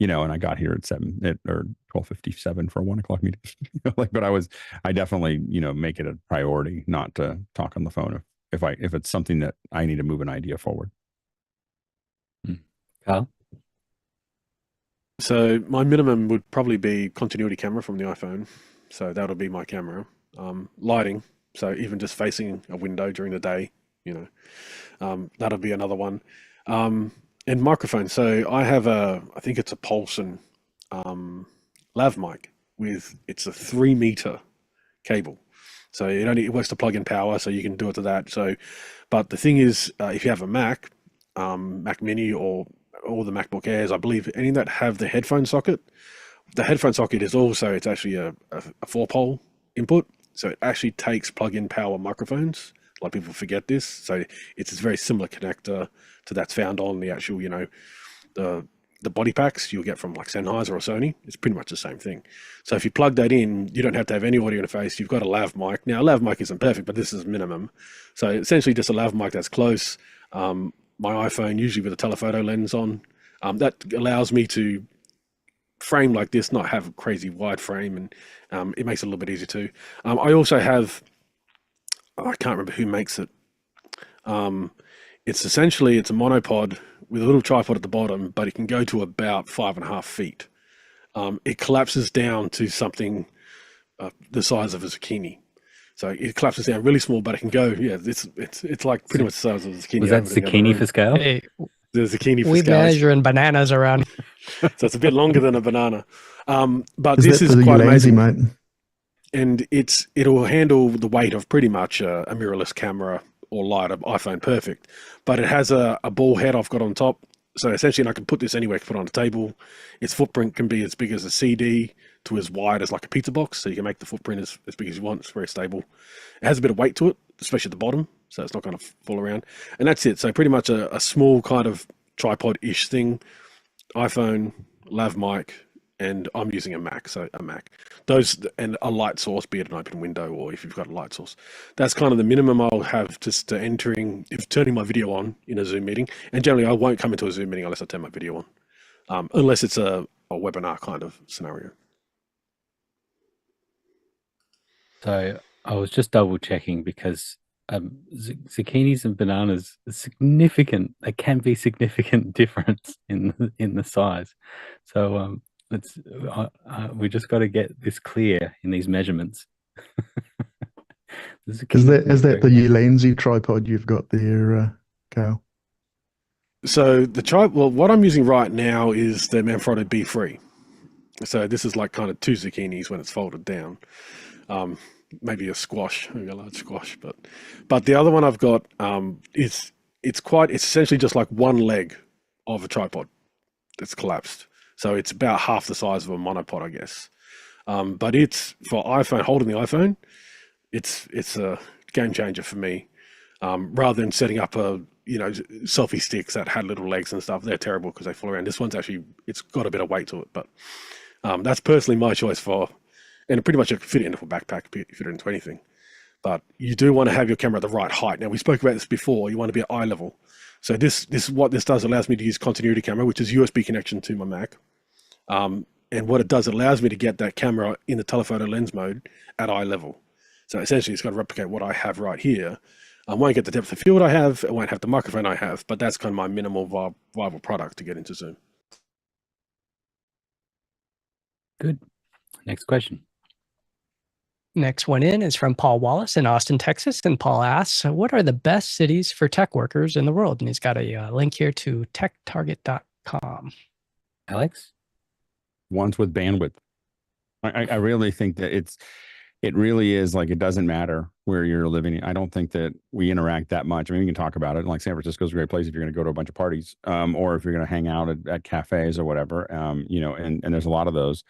Speaker 6: and I got here at 12:57 for a 1 o'clock meeting. But I definitely, make it a priority not to talk on the phone if it's something that I need to move an idea forward.
Speaker 1: Carl?
Speaker 5: So my minimum would probably be continuity camera from the iPhone. So that'll be my camera. Lighting. So even just facing a window during the day, that'll be another one. And microphone. So I have I think it's a Paulson lav mic it's a 3-meter cable. So it works to plug-in power, so you can do it to that. So, but the thing is, if you have a Mac Mini or the MacBook Airs, I believe any that have the headphone socket, the headphone socket is also, it's actually a 4-pole input. So it actually takes plug-in power microphones. A lot of people forget this. So it's a very similar connector to that's found on the actual, the body packs you'll get from like Sennheiser or Sony. It's pretty much the same thing. So if you plug that in, you don't have to have any audio interface. You've got a lav mic. Now, a lav mic isn't perfect, but this is minimum. So essentially just a lav mic that's close. My iPhone, usually with a telephoto lens on, that allows me to frame like this, not have a crazy wide frame, and it makes it a little bit easier too. I also have, I can't remember who makes it. It's a monopod with a little tripod at the bottom, but it can go to about 5.5 feet. It collapses down to something the size of a zucchini. So it collapses down really small, but it can go. Yeah, it's like pretty much the size of a zucchini.
Speaker 1: Was that
Speaker 5: over in the other
Speaker 1: zucchini
Speaker 5: room.
Speaker 1: for scale?
Speaker 4: Hey,
Speaker 5: The zucchini for
Speaker 4: we
Speaker 5: scale.
Speaker 4: measuring bananas around.
Speaker 5: So it's a bit longer than a banana. But
Speaker 2: Is
Speaker 5: this
Speaker 2: that
Speaker 5: is
Speaker 2: for the
Speaker 5: quite
Speaker 2: Ulanzi,
Speaker 5: amazing.
Speaker 2: mate?
Speaker 5: And it'll handle the weight of pretty much a mirrorless camera or light, of iPhone perfect. But it has a ball head I've got on top. So essentially, I can put this anywhere, I can put it on a table. Its footprint can be as big as a CD to as wide as like a pizza box. So you can make the footprint as big as you want. It's very stable. It has a bit of weight to it, especially at the bottom. So it's not going to fall around. And that's it. So pretty much a small kind of tripod-ish thing. iPhone, lav mic, and I'm using a Mac, so a Mac. Those and a light source, be it an open window or if you've got a light source. That's kind of the minimum I'll have just to turning my video on in a Zoom meeting. And generally, I won't come into a Zoom meeting unless I turn my video on, unless it's a webinar kind of scenario.
Speaker 1: So I was just double checking because zucchinis and bananas are significant. They can be significant difference in the size. So we just got to get this clear in these measurements.
Speaker 2: Is that the Ulanzi tripod you've got there, Carl?
Speaker 5: So what I'm using right now is the Manfrotto B3. So this is like kind of 2 zucchinis when it's folded down. Maybe a squash, maybe a large squash, but the other one I've got it's essentially just like one leg of a tripod that's collapsed. So it's about half the size of a monopod, I guess. But it's for iPhone, holding the iPhone, it's a game changer for me. Rather than setting up selfie sticks that had little legs and stuff, they're terrible because they fall around. This one's actually, it's got a bit of weight to it, but that's personally my choice for. And pretty much you can fit it into a backpack, fit it into anything. But you do want to have your camera at the right height. Now, we spoke about this before. You want to be at eye level. So what this does allows me to use continuity camera, which is USB connection to my Mac. And what it does, it allows me to get that camera in the telephoto lens mode at eye level. So essentially, it's got to replicate what I have right here. I won't get the depth of field I have. I won't have the microphone I have. But that's kind of my minimal viable product to get into Zoom.
Speaker 1: Good. Next question.
Speaker 4: Next one in is from Paul Wallace in Austin, Texas. And Paul asks, what are the best cities for tech workers in the world? And he's got a link here to techtarget.com.
Speaker 1: Alex?
Speaker 6: Ones with bandwidth. I really think that it really is like, it doesn't matter where you're living. I don't think that we interact that much. I mean, we can talk about it. Like San Francisco's a great place if you're going to go to a bunch of parties, or if you're going to hang out at cafes or whatever, and there's a lot of those.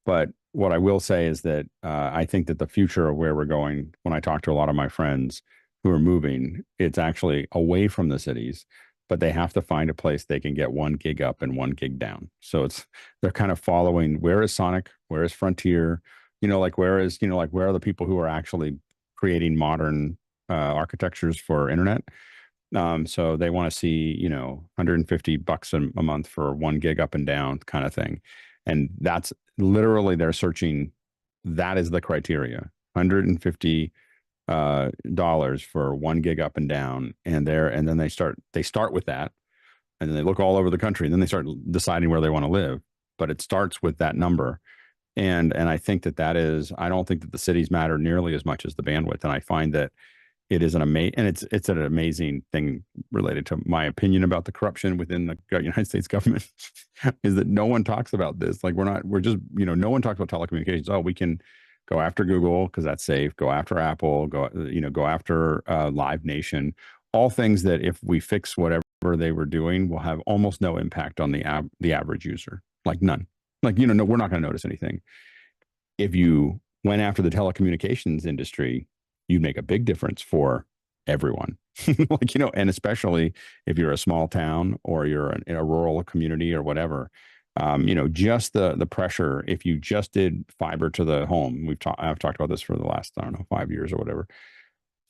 Speaker 6: But what I will say is that I think that the future of where we're going, when I talk to a lot of my friends who are moving, it's actually away from the cities, but they have to find a place they can get 1 gig up and 1 gig down. So they're kind of following, where is Sonic? Where is Frontier? Where are the people who are actually creating modern architectures for internet? So they want to see, $150 a month for 1 gig up and down kind of thing. And that's literally, they're searching, that is the criteria, $150 for 1 gig up and down. And then they start with that, and then they look all over the country, and then they start deciding where they want to live. But it starts with that number. And I think that is, I don't think that the cities matter nearly as much as the bandwidth. And I find that it is it's an amazing thing related to my opinion about the corruption within the United States government is that no one talks about this. Like no one talks about telecommunications. Oh, we can go after Google because that's safe. Go after Apple, go after Live Nation, all things that if we fix whatever they were doing will have almost no impact on the average user, like none. No, we're not going to notice anything. If you went after the telecommunications industry, you'd make a big difference for everyone. And especially if you're a small town or you're in a rural community or whatever, just the pressure, if you just did fiber to the home, I've talked about this for the last, 5 years or whatever,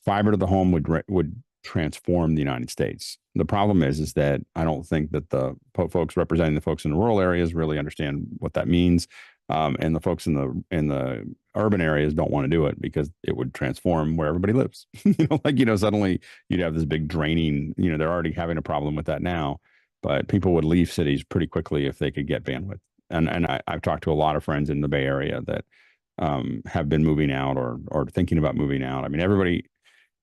Speaker 6: fiber to the home would transform the United States. The problem is that I don't think that the folks representing the folks in the rural areas really understand what that means. And the folks in the urban areas don't want to do it because it would transform where everybody lives. Suddenly you'd have this big draining, they're already having a problem with that now, but people would leave cities pretty quickly if they could get bandwidth. And I've talked to a lot of friends in the Bay Area that have been moving out or thinking about moving out. I mean, everybody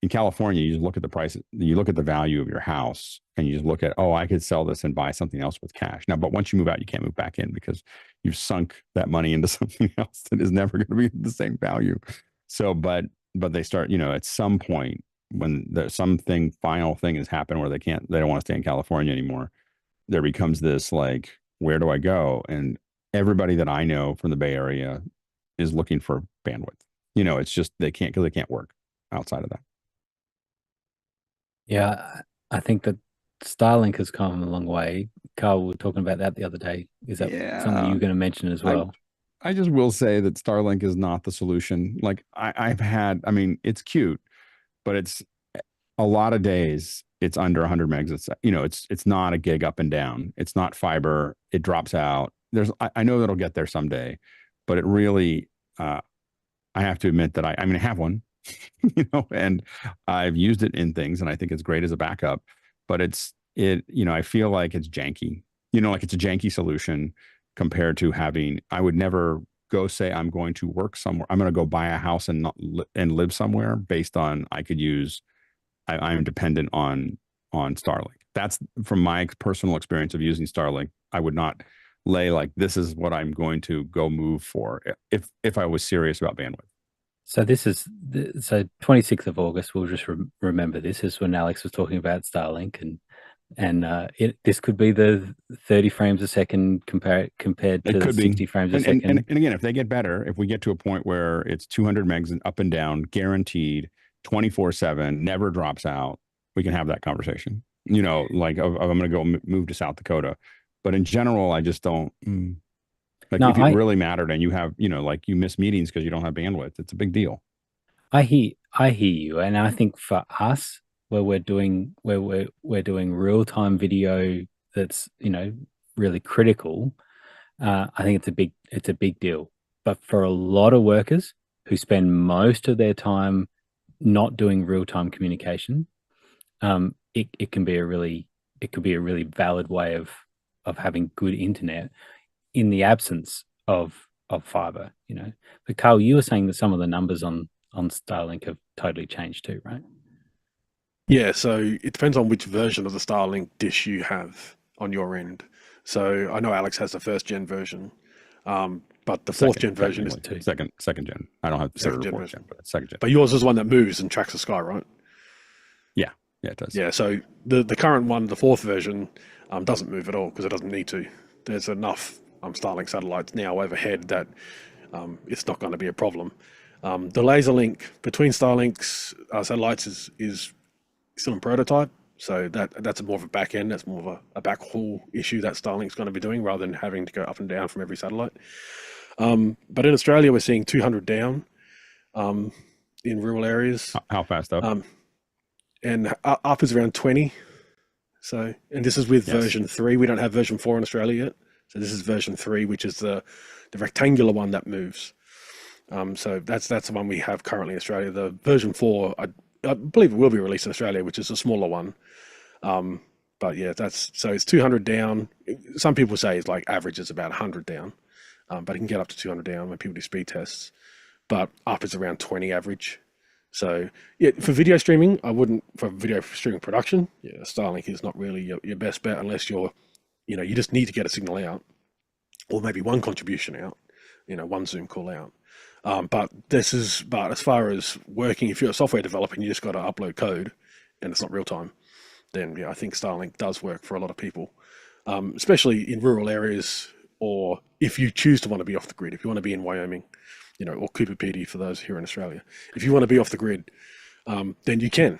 Speaker 6: in California, you just look at the price, you look at the value of your house, and you just look at, oh, I could sell this and buy something else with cash. Now, but once you move out, you can't move back in because you've sunk that money into something else that is never going to be the same value. So, but they start, at some point when there's something final thing has happened where they don't want to stay in California anymore, there becomes this like, where do I go? And everybody that I know from the Bay Area is looking for bandwidth. It's just they can't work outside of that.
Speaker 1: Yeah, I think that Starlink has come a long way. Carl, we were talking about that the other day. Is that something you were going to mention as well?
Speaker 6: I just will say that Starlink is not the solution. Like it's cute, but it's a lot of days it's under 100 megs. It's not a gig up and down. It's not fiber. It drops out. I know that'll get there someday, but it really, I have to admit that I have one, and I've used it in things and I think it's great as a backup, but I feel like it's janky, like it's a janky solution compared to I would never go say I'm going to work somewhere. I'm going to go buy a house and live somewhere based on I'm dependent on Starlink. That's from my personal experience of using Starlink. I would not lay like, this is what I'm going to go move for if I was serious about bandwidth.
Speaker 1: So this is 26th of August. We'll just remember this is when Alex was talking about Starlink, and this could be the 30 frames a second compared to 60 frames a second.
Speaker 6: And again, if they get better, if we get to a point where it's 200 megs and up and down, guaranteed, 24/7, never drops out, we can have that conversation. Like I'm going to go move to South Dakota, but in general, I just don't. If it really mattered and you have, like you miss meetings because you don't have bandwidth, it's a big deal.
Speaker 1: I hear you, and I think for us, where we're doing real-time video that's really critical, I think it's a big deal. But for a lot of workers who spend most of their time not doing real-time communication, it could be a really valid way of having good internet in the absence of fiber. But Carl, you were saying that some of the numbers on Starlink have totally changed too, right?
Speaker 5: Yeah, so it depends on which version of the Starlink dish you have on your end. So I know Alex has the first gen version, but the fourth gen version is
Speaker 6: second gen. I don't have the
Speaker 5: second
Speaker 6: third
Speaker 5: gen
Speaker 6: or fourth gen, but second gen.
Speaker 5: But yours is one that moves and tracks the sky, right?
Speaker 6: Yeah, it does.
Speaker 5: Yeah, so the current one, the fourth version, doesn't move at all because it doesn't need to. There's enough Starlink satellites now overhead that it's not going to be a problem. The laser link between Starlink's satellites is still in prototype, so that's more of a back end. That's more of a backhaul issue that Starlink's going to be doing rather than having to go up and down from every satellite. But in Australia, we're seeing 200 down in rural areas.
Speaker 6: How fast up?
Speaker 5: And up is around 20. So, and this is with version 3. We don't have version 4 in Australia yet. So this is version 3, which is the rectangular one that moves. So that's the one we have currently in Australia. The version 4, I believe it will be released in Australia, which is a smaller one. But yeah, so it's 200 down. Some people say it's like average is about 100 down, but it can get up to 200 down when people do speed tests. But up is around 20 average. So yeah, for video streaming, I wouldn't. For video streaming production, yeah, Starlink is not really your best bet unless you just need to get a signal out, or maybe one contribution out, one Zoom call out. But as far as working, if you're a software developer and you just got to upload code and it's not real time, then yeah, I think Starlink does work for a lot of people, especially in rural areas, or if you choose to want to be off the grid, if you want to be in Wyoming, or Cooper Pedy for those here in Australia. If you want to be off the grid, then you can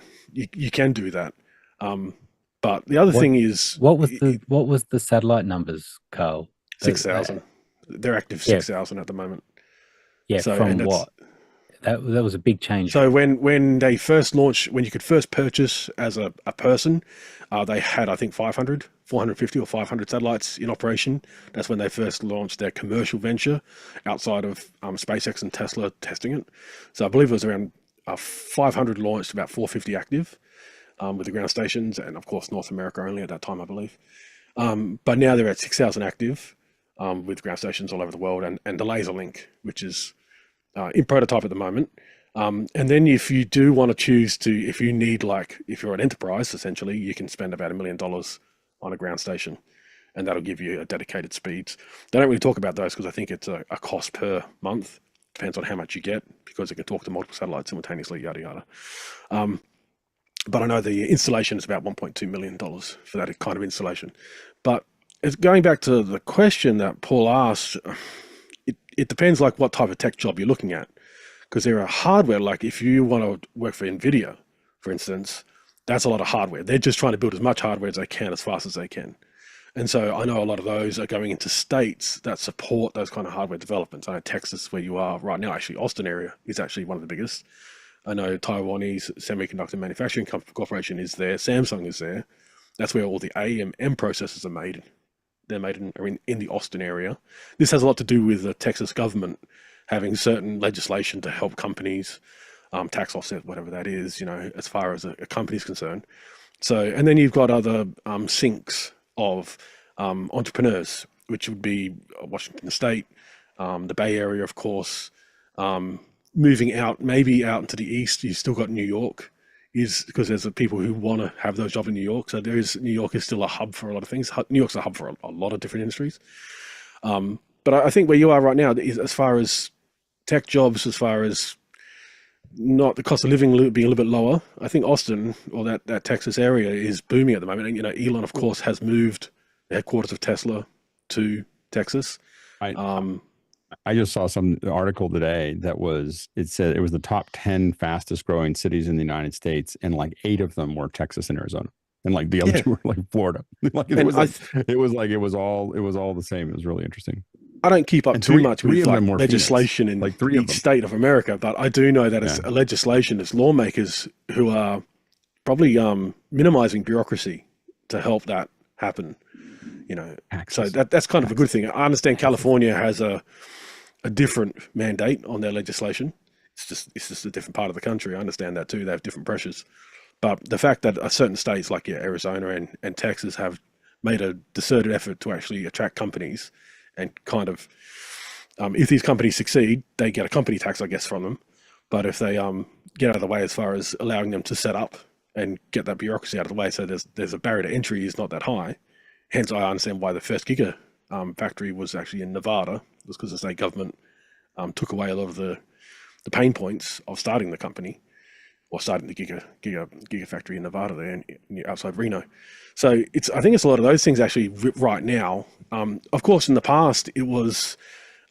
Speaker 5: do that. But the other thing is,
Speaker 1: what was the satellite numbers, Carl?
Speaker 5: 6,000. They're active 6,000 at the moment.
Speaker 1: Yeah, so, from what? That was a big change.
Speaker 5: So when they first launched, when you could first purchase as a person, they had, I think, 450 or 500 satellites in operation. That's when they first launched their commercial venture outside of SpaceX and Tesla testing it. So I believe it was around 500 launched, about 450 active with the ground stations, and of course North America only at that time, I believe. But now they're at 6,000 active with ground stations all over the world, and the laser link, which is in prototype at the moment. And then if you do want to choose to, if you need, like, if you're an enterprise, essentially, you can spend about $1 million on a ground station, and that'll give you a dedicated speeds. They don't really talk about those because I think it's a cost per month. Depends on how much you get, because it can talk to multiple satellites simultaneously, yada, yada. But I know the installation is about $1.2 million for that kind of installation. But it's going back to the question that Paul asked, it depends like what type of tech job you're looking at. Because there are hardware, like if you want to work for NVIDIA, for instance, that's a lot of hardware. They're just trying to build as much hardware as they can, as fast as they can. And so I know a lot of those are going into states that support those kind of hardware developments. I know Texas, where you are right now, actually Austin area is actually one of the biggest. I know Taiwanese Semiconductor Manufacturing Corporation is there. Samsung is there. That's where all the AMM processors are made. They're made in the Austin area. This has a lot to do with the Texas government having certain legislation to help companies, tax offset, whatever that is, as far as a company is concerned. So, and then you've got other sinks of entrepreneurs, which would be Washington State, the Bay Area, of course, moving out, maybe out into the east. You've still got New York, is because there's people who want to have those jobs in New York. So New York is still a hub for a lot of things. New York's a hub for a lot of different industries. But I think where you are right now is, as far as tech jobs, as far as not the cost of living being a little bit lower, I think Austin, or that Texas area, is booming at the moment. And Elon, of course, has moved the headquarters of Tesla to Texas.
Speaker 6: I just saw some article today it said it was the top 10 fastest growing cities in the United States, and like 8 of them were Texas and Arizona, and like the other 2 were like Florida. It was all the same. It was really interesting.
Speaker 5: I don't keep up too much with legislation in
Speaker 6: like
Speaker 5: each state of America, but I do know that it's legislation, it's lawmakers who are probably minimizing bureaucracy to help that happen. So that's kind of a good thing. I understand California has a different mandate on their legislation. It's just a different part of the country. I understand that too. They have different pressures. But the fact that certain states like Arizona and Texas have made a concerted effort to actually attract companies, and kind of, if these companies succeed, they get a company tax, I guess, from them. But if they get out of the way as far as allowing them to set up and get that bureaucracy out of the way, so there's a barrier to entry is not that high. Hence, I understand why the first Giga factory was actually in Nevada. It was because the state government took away a lot of the pain points of starting the company, or starting the Giga factory in Nevada there, outside Reno. So I think it's a lot of those things actually right now. Of course, in the past, it was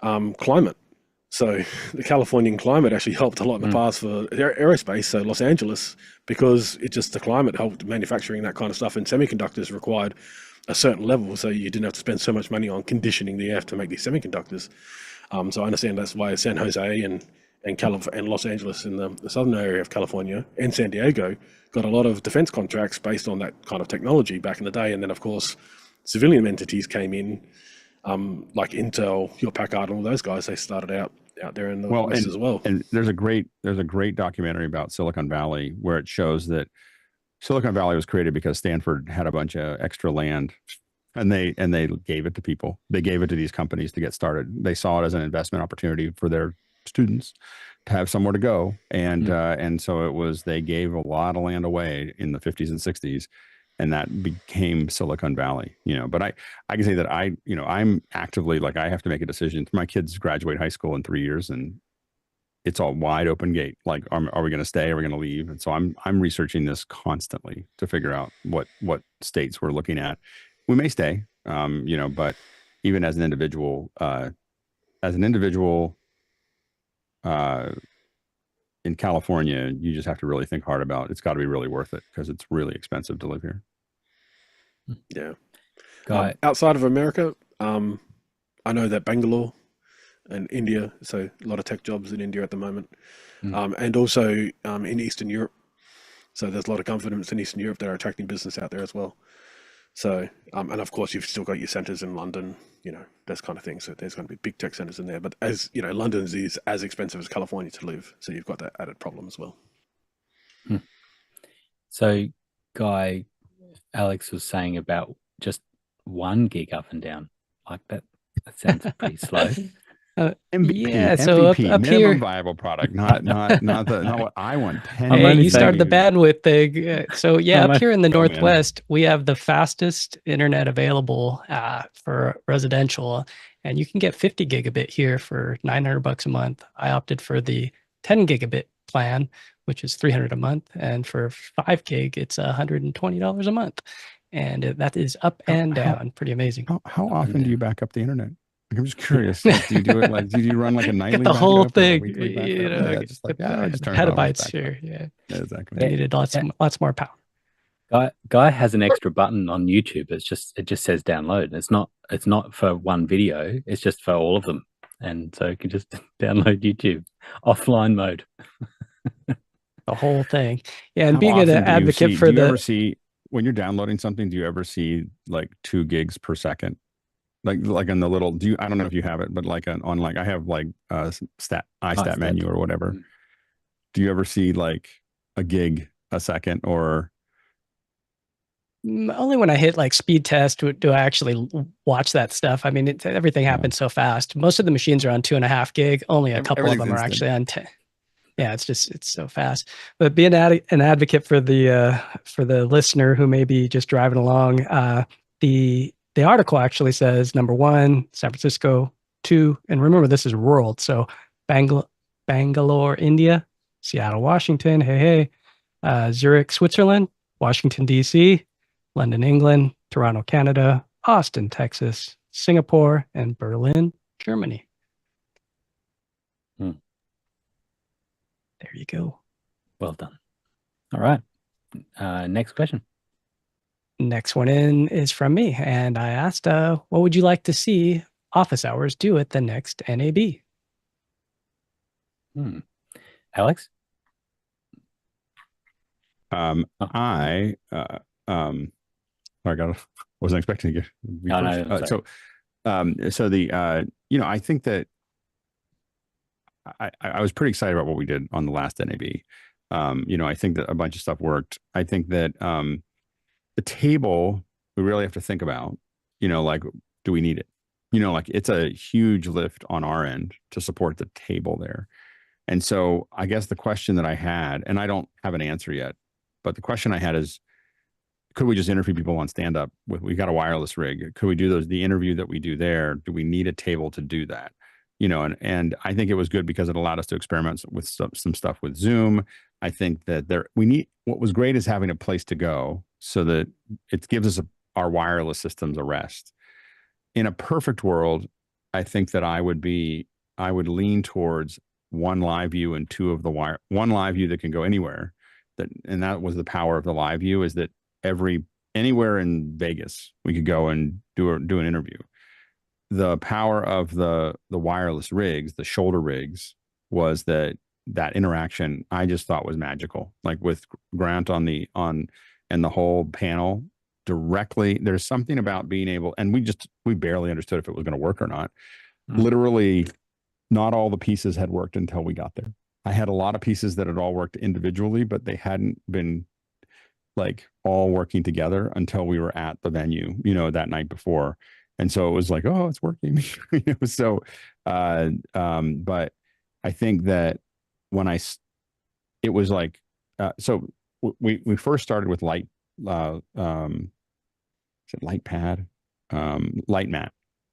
Speaker 5: climate. So the Californian climate actually helped a lot in the past for aerospace. So Los Angeles, because the climate helped manufacturing that kind of stuff, and semiconductors required a certain level, so you didn't have to spend so much money on conditioning the air to make these semiconductors. So I understand that's why San Jose and Los Angeles in the southern area of California and San Diego got a lot of defense contracts based on that kind of technology back in the day. And then, of course, civilian entities came in, like Intel, Hewlett Packard, and all those guys. They started out there in the West as well.
Speaker 6: And there's a great documentary about Silicon Valley where it shows that Silicon Valley was created because Stanford had a bunch of extra land, and they gave it to people. They gave it to these companies to get started. They saw it as an investment opportunity for their students to have somewhere to go. And so they gave a lot of land away in the 50s and 60s, and that became Silicon Valley, but I can say that I'm actively, like, I have to make a decision. My kids graduate high school in 3 years, and it's all wide open gate. Like, are we going to stay? Are we going to leave? And so I'm researching this constantly to figure out what states we're looking at. We may stay, but even as an individual, in California, you just have to really think hard about it. It's got to be really worth it, because it's really expensive to live here.
Speaker 5: Yeah. Outside of America, I know that Bangalore and India, so a lot of tech jobs in India at the moment, and also in Eastern Europe. So there's a lot of confidence in Eastern Europe that are attracting business out there as well. So, and of course, you've still got your centers in London, those kind of things. So there's going to be big tech centers in there. But as you know, London is as expensive as California to live. So you've got that added problem as well.
Speaker 1: So, Guy, Alex was saying about just 1 gig up and down. Like that sounds pretty slow.
Speaker 6: MVP,
Speaker 4: yeah, so up
Speaker 6: MVP,
Speaker 4: up
Speaker 6: minimum
Speaker 4: here,
Speaker 6: viable product, not what I want. 10
Speaker 1: I'm
Speaker 4: hey,
Speaker 1: only
Speaker 4: you
Speaker 1: saying-
Speaker 4: started the bandwidth thing. So yeah,
Speaker 1: I'm
Speaker 4: up here in the
Speaker 6: Oh, man.
Speaker 4: Northwest, we have the fastest internet available for residential, and you can get 50 gigabit here for $900 a month. I opted for the 10 gigabit plan, which is $300 a month, and for 5 gig, it's $120 a month, and that is up and down. Pretty amazing.
Speaker 6: How often do you back up the internet? Like, I'm just curious. Like, do you do it like do you run like a nightly
Speaker 4: Get the whole
Speaker 6: backup or a
Speaker 4: thing,
Speaker 6: weekly backup?
Speaker 4: you know,
Speaker 6: Yeah, just like
Speaker 4: get
Speaker 6: I
Speaker 4: the
Speaker 6: just turn it on,
Speaker 4: petabytes
Speaker 6: it's backed
Speaker 4: here.
Speaker 6: up.
Speaker 4: Yeah,
Speaker 6: Yeah, exactly.
Speaker 4: we needed lots more power.
Speaker 1: Guy has an extra button on YouTube. It just says download. It's not for one video. It's just for all of them, and so you can just download YouTube offline mode.
Speaker 4: The whole thing. Yeah, and
Speaker 6: How
Speaker 4: being an
Speaker 6: often do you
Speaker 4: advocate
Speaker 6: see-
Speaker 4: for
Speaker 6: do you ever
Speaker 4: the
Speaker 6: see when you're downloading something? Do you ever see like 2 gigs per second? Like on the little I don't know if you have it, but like on like I have like iStat
Speaker 1: iStat.
Speaker 6: menu or whatever.
Speaker 1: Mm.
Speaker 6: Do you ever see like a gig a second or
Speaker 4: only when I hit like speed test do I actually watch that stuff. I mean, everything
Speaker 6: Yeah.
Speaker 4: happens so fast. Most of the machines are on 2.5 gig. Only a couple of them are
Speaker 6: Everything's
Speaker 4: actually on 10. Yeah, it's so fast. But being an advocate for the listener who may be just driving along, the article actually says number 1, San Francisco, 2, and remember this is world. So Bangalore, India, Seattle, Washington, Zurich, Switzerland, Washington, D.C., London, England, Toronto, Canada, Austin, Texas, Singapore, and Berlin, Germany.
Speaker 1: Hmm.
Speaker 4: There you go.
Speaker 1: Well done. All right. Next question.
Speaker 4: Next one in is from me, and I asked, what would you like to see office hours do at the next NAB?
Speaker 1: Alex?
Speaker 6: I wasn't expecting to get be
Speaker 1: Oh,
Speaker 6: first.
Speaker 1: no,
Speaker 6: So the I think that I was pretty excited about what we did on the last NAB. I think that a bunch of stuff worked. I think that the table we really have to think about, like, do we need it? Like it's a huge lift on our end to support the table there. And so I guess the question that I had, and I don't have an answer yet, but the question I had is, could we just interview people on stand up we got a wireless rig? Could we do the interview that we do there? Do we need a table to do that? And I think it was good because it allowed us to experiment with some stuff with Zoom. I think that what was great is having a place to go so that it gives us our wireless systems a rest. In a perfect world, I think that I would lean towards one live view and one live view that can go anywhere. And that was the power of the live view, is that anywhere in Vegas, we could go and do an interview. The power of the wireless rigs, the shoulder rigs, was that interaction I just thought was magical. Like with Grant and the whole panel directly, there's something about being able, and we barely understood if it was going to work or not. Literally, not all the pieces had worked until we got there. I had a lot of pieces that had all worked individually, but they hadn't been like all working together until we were at the venue, that night before. And so it was like, oh, it's working. But I think that it was like, so we first started with light mat.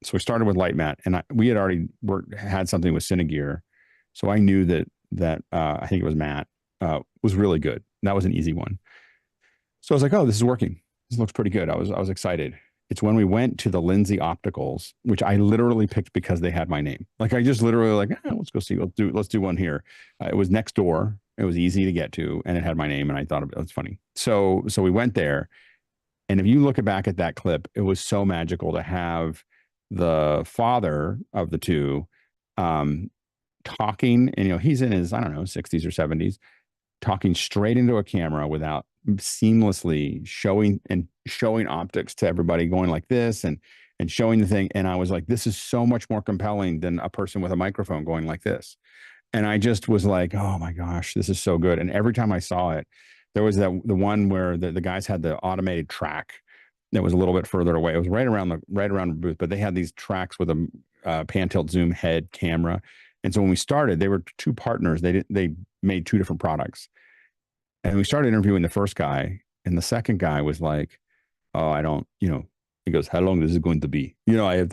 Speaker 6: So we started with light mat, and we had already had something with Cinegear. So I knew that I think it was Matt was really good. And that was an easy one. So I was like, oh, this is working. This looks pretty good. I was excited. It's when we went to the Lindsay Opticals, which I literally picked because they had my name. Like I just literally let's go see. Let's do one here. It was next door. It was easy to get to, and it had my name. And I thought it was funny. So we went there, and if you look back at that clip, it was so magical to have the father of the two talking, and he's in his 60s or 70s, talking straight into a camera without seamlessly showing optics to everybody, going like this and showing the thing. And I was like, this is so much more compelling than a person with a microphone going like this. And I just was like, oh my gosh, this is so good. And every time I saw it, there was the one where the guys had the automated track that was a little bit further away. It was right around the booth, but they had these tracks with pan tilt zoom head camera. And so when we started, they were two partners. They made two different products. And we started interviewing the first guy, and the second guy was like, "Oh, I don't, he goes, how long is this going to be? I have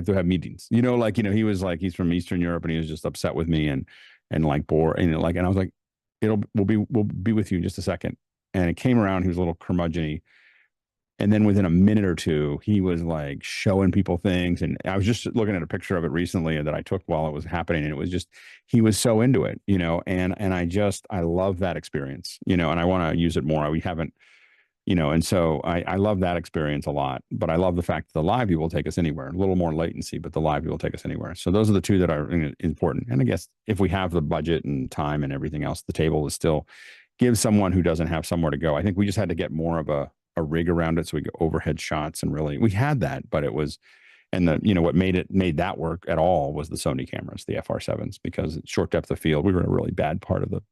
Speaker 6: to have meetings, he was like, he's from Eastern Europe, and he was just upset with me and like bored. And I was like, we'll be with you in just a second. And it came around, he was a little curmudgeon-y. And then within a minute or two, he was like showing people things. And I was just looking at a picture of it recently that I took while it was happening. And it was just, he was so into it, and I love that experience, and I want to use it more. We haven't, and so I love that experience a lot, but I love the fact that the live view will take us anywhere. A little more latency, but the live view will take us anywhere. So those are the two that are important. And I guess if we have the budget and time and everything else, the table is still give someone who doesn't have somewhere to go. I think we just had to get more of a rig around it, so we get overhead shots, and really we had that, but it was, and what made that work at all was the Sony cameras, the FR7s, because short depth of field, we were in a really bad part of the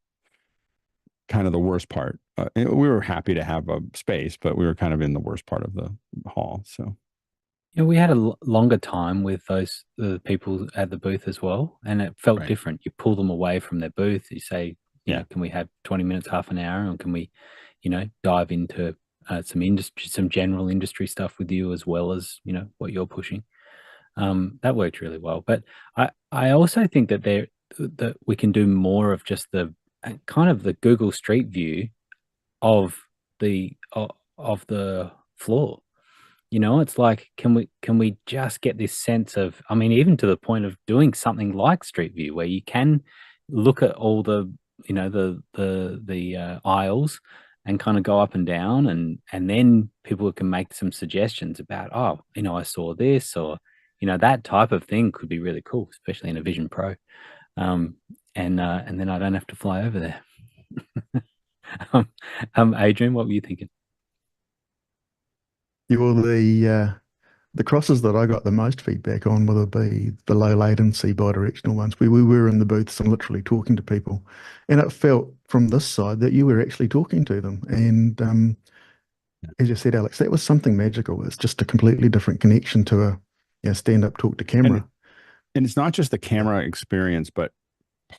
Speaker 6: worst part. We were happy to have a space, but we were kind of in the worst part of the hall. So
Speaker 1: we had a longer time with the people at the booth as well, and it felt different. You pull them away from their booth. You say, can we have 20 minutes, half an hour, and can we, dive into some general industry stuff with you, as well as what you're pushing. That worked really well. But I also think that that we can do more of just the kind of the Google Street View of the floor. It's like, can we just get this sense of, even to the point of doing something like Street View, where you can look at all the the aisles and kind of go up and down, and then people can make some suggestions about, I saw this, or that type of thing could be really cool, especially in a Vision Pro. And then I don't have to fly over there. Adrian, what were you thinking?
Speaker 2: The crosses that I got the most feedback on would be the low latency bidirectional ones. We were in the booths and literally talking to people, and it felt from this side that you were actually talking to them. And as you said, Alex, that was something magical. It's just a completely different connection to a stand up, talk to camera.
Speaker 6: And it's not just the camera experience, but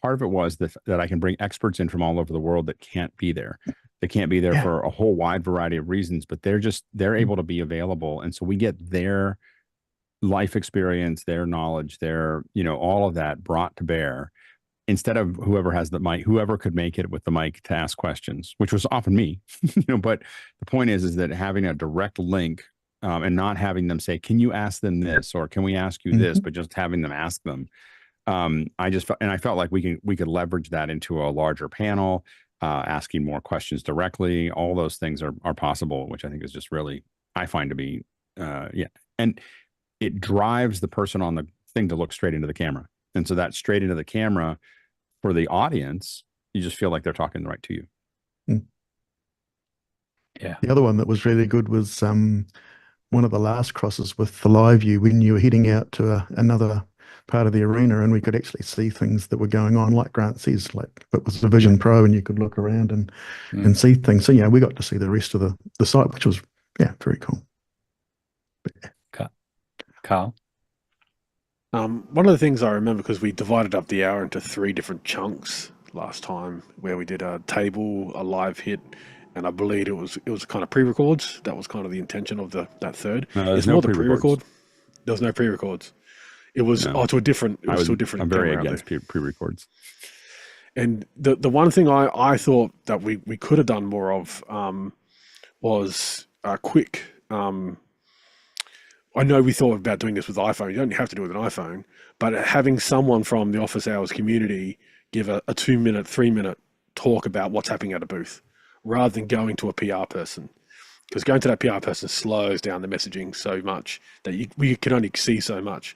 Speaker 6: part of it was that I can bring experts in from all over the world that can't be there. They can't be there for a whole wide variety of reasons, but they're able to be available. And so we get their life experience, their knowledge, their, all of that brought to bear, instead of whoever has the mic, whoever could make it with the mic to ask questions, which was often me, but the point is that having a direct link, and not having them say, can you ask them this, or can we ask you this, but just having them ask them. I felt like we could leverage that into a larger panel, asking more questions directly. All those things are possible, which I think is just really, I find to be, and it drives the person on the thing to look straight into the camera. And so that straight into the camera for the audience, you just feel like they're talking right to you.
Speaker 2: Yeah. The other one that was really good was one of the last crosses with the live view, when you were heading out to another part of the arena, and we could actually see things that were going on, like Grant says, like it was the Vision Pro, and you could look around and see things. So we got to see the rest of the site, which was very cool.
Speaker 1: Carl?
Speaker 5: One of the things I remember, because we divided up the hour into 3 different chunks last time, where we did a table, a live hit, and I believe it was kind of pre-records. That was kind of the intention of that third.
Speaker 6: There's no
Speaker 5: pre-record. There was no pre-records. It was to a different. It was to a different.
Speaker 6: I'm very against pre-records.
Speaker 5: And the one thing I thought that we could have done more of was a quick. I know we thought about doing this with iPhone. You don't have to do it with an iPhone, but having someone from the office hours community give a 2-minute, 3-minute talk about what's happening at a booth, rather than going to a PR person. Because going to that PR person slows down the messaging so much that we can only see so much.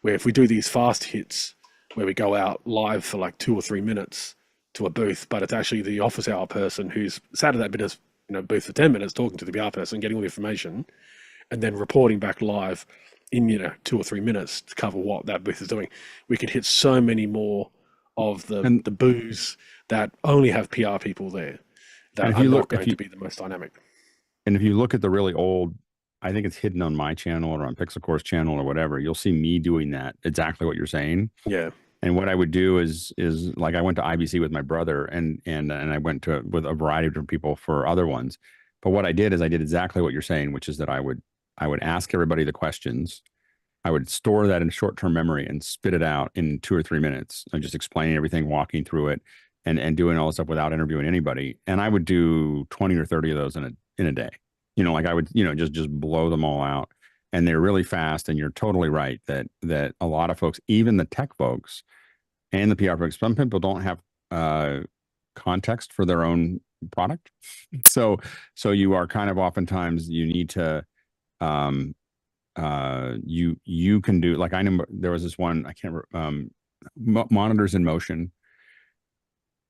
Speaker 5: Where if we do these fast hits, where we go out live for like 2 or 3 minutes to a booth, but it's actually the office hour person who's sat at that booth for 10 minutes talking to the PR person, getting all the information, and then reporting back live in 2 or 3 minutes to cover what that booth is doing. We could hit so many more of the booths that only have PR people there that are not going to be the most dynamic.
Speaker 6: And if you look at the really old I think it's hidden on my channel or on Pixel Core's channel or whatever. You'll see me doing that, exactly what you're saying.
Speaker 5: Yeah.
Speaker 6: And what I would do is like I went to IBC with my brother and I went to with a variety of different people for other ones. But what I did is I did exactly what you're saying, which is that I would ask everybody the questions. I would store that in short-term memory and spit it out in 2 or 3 minutes. I'm just explaining everything, walking through it, and doing all this stuff without interviewing anybody. And I would do 20 or 30 of those in a day. You know, like I would, you know, just blow them all out. And they're really fast. And you're totally right that a lot of folks, even the tech folks and the PR folks, some people don't have context for their own product. So you are kind of oftentimes you need to you can do, like I know there was this one, I can't remember, Monitors in Motion.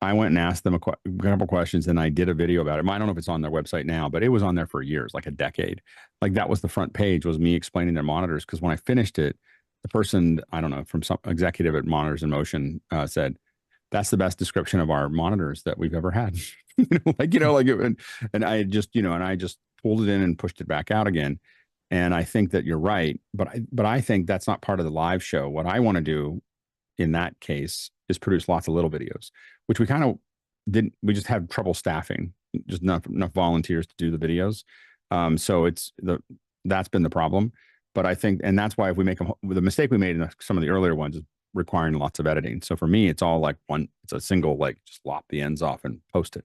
Speaker 6: I went and asked them a couple questions and I did a video about it. I don't know if it's on their website now, but it was on there for years, like a decade. Like that was the front page, was me explaining their monitors. Because when I finished it, the person, I don't know, from some executive at Monitors in Motion said, that's the best description of our monitors that we've ever had. And I just, and I just pulled it in and pushed it back out again. And I think that you're right, but I think that's not part of the live show. What I want to do in that case is produce lots of little videos, which we kind of didn't. We just had trouble staffing, just enough volunteers to do the videos. So that's been the problem. But I think, and that's why if we make the mistake we made in some of the earlier ones is requiring lots of editing. So for me, it's all like it's a single, like just lop the ends off and post it.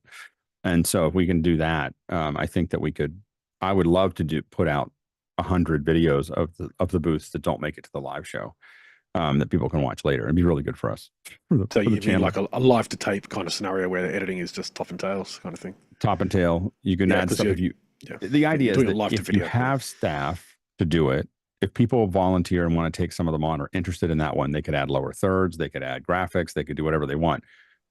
Speaker 6: And so if we can do that, I think that I would love to put out 100 videos of the booths that don't make it to the live show, that people can watch later. It'd be really good for us.
Speaker 5: So you mean like a live to tape kind of scenario where the editing is just top and tails kind of thing?
Speaker 6: Top and tail. You can add stuff the idea is that if you have staff to do it, if people volunteer and want to take some of them on or interested in that one, they could add lower thirds, they could add graphics, they could do whatever they want,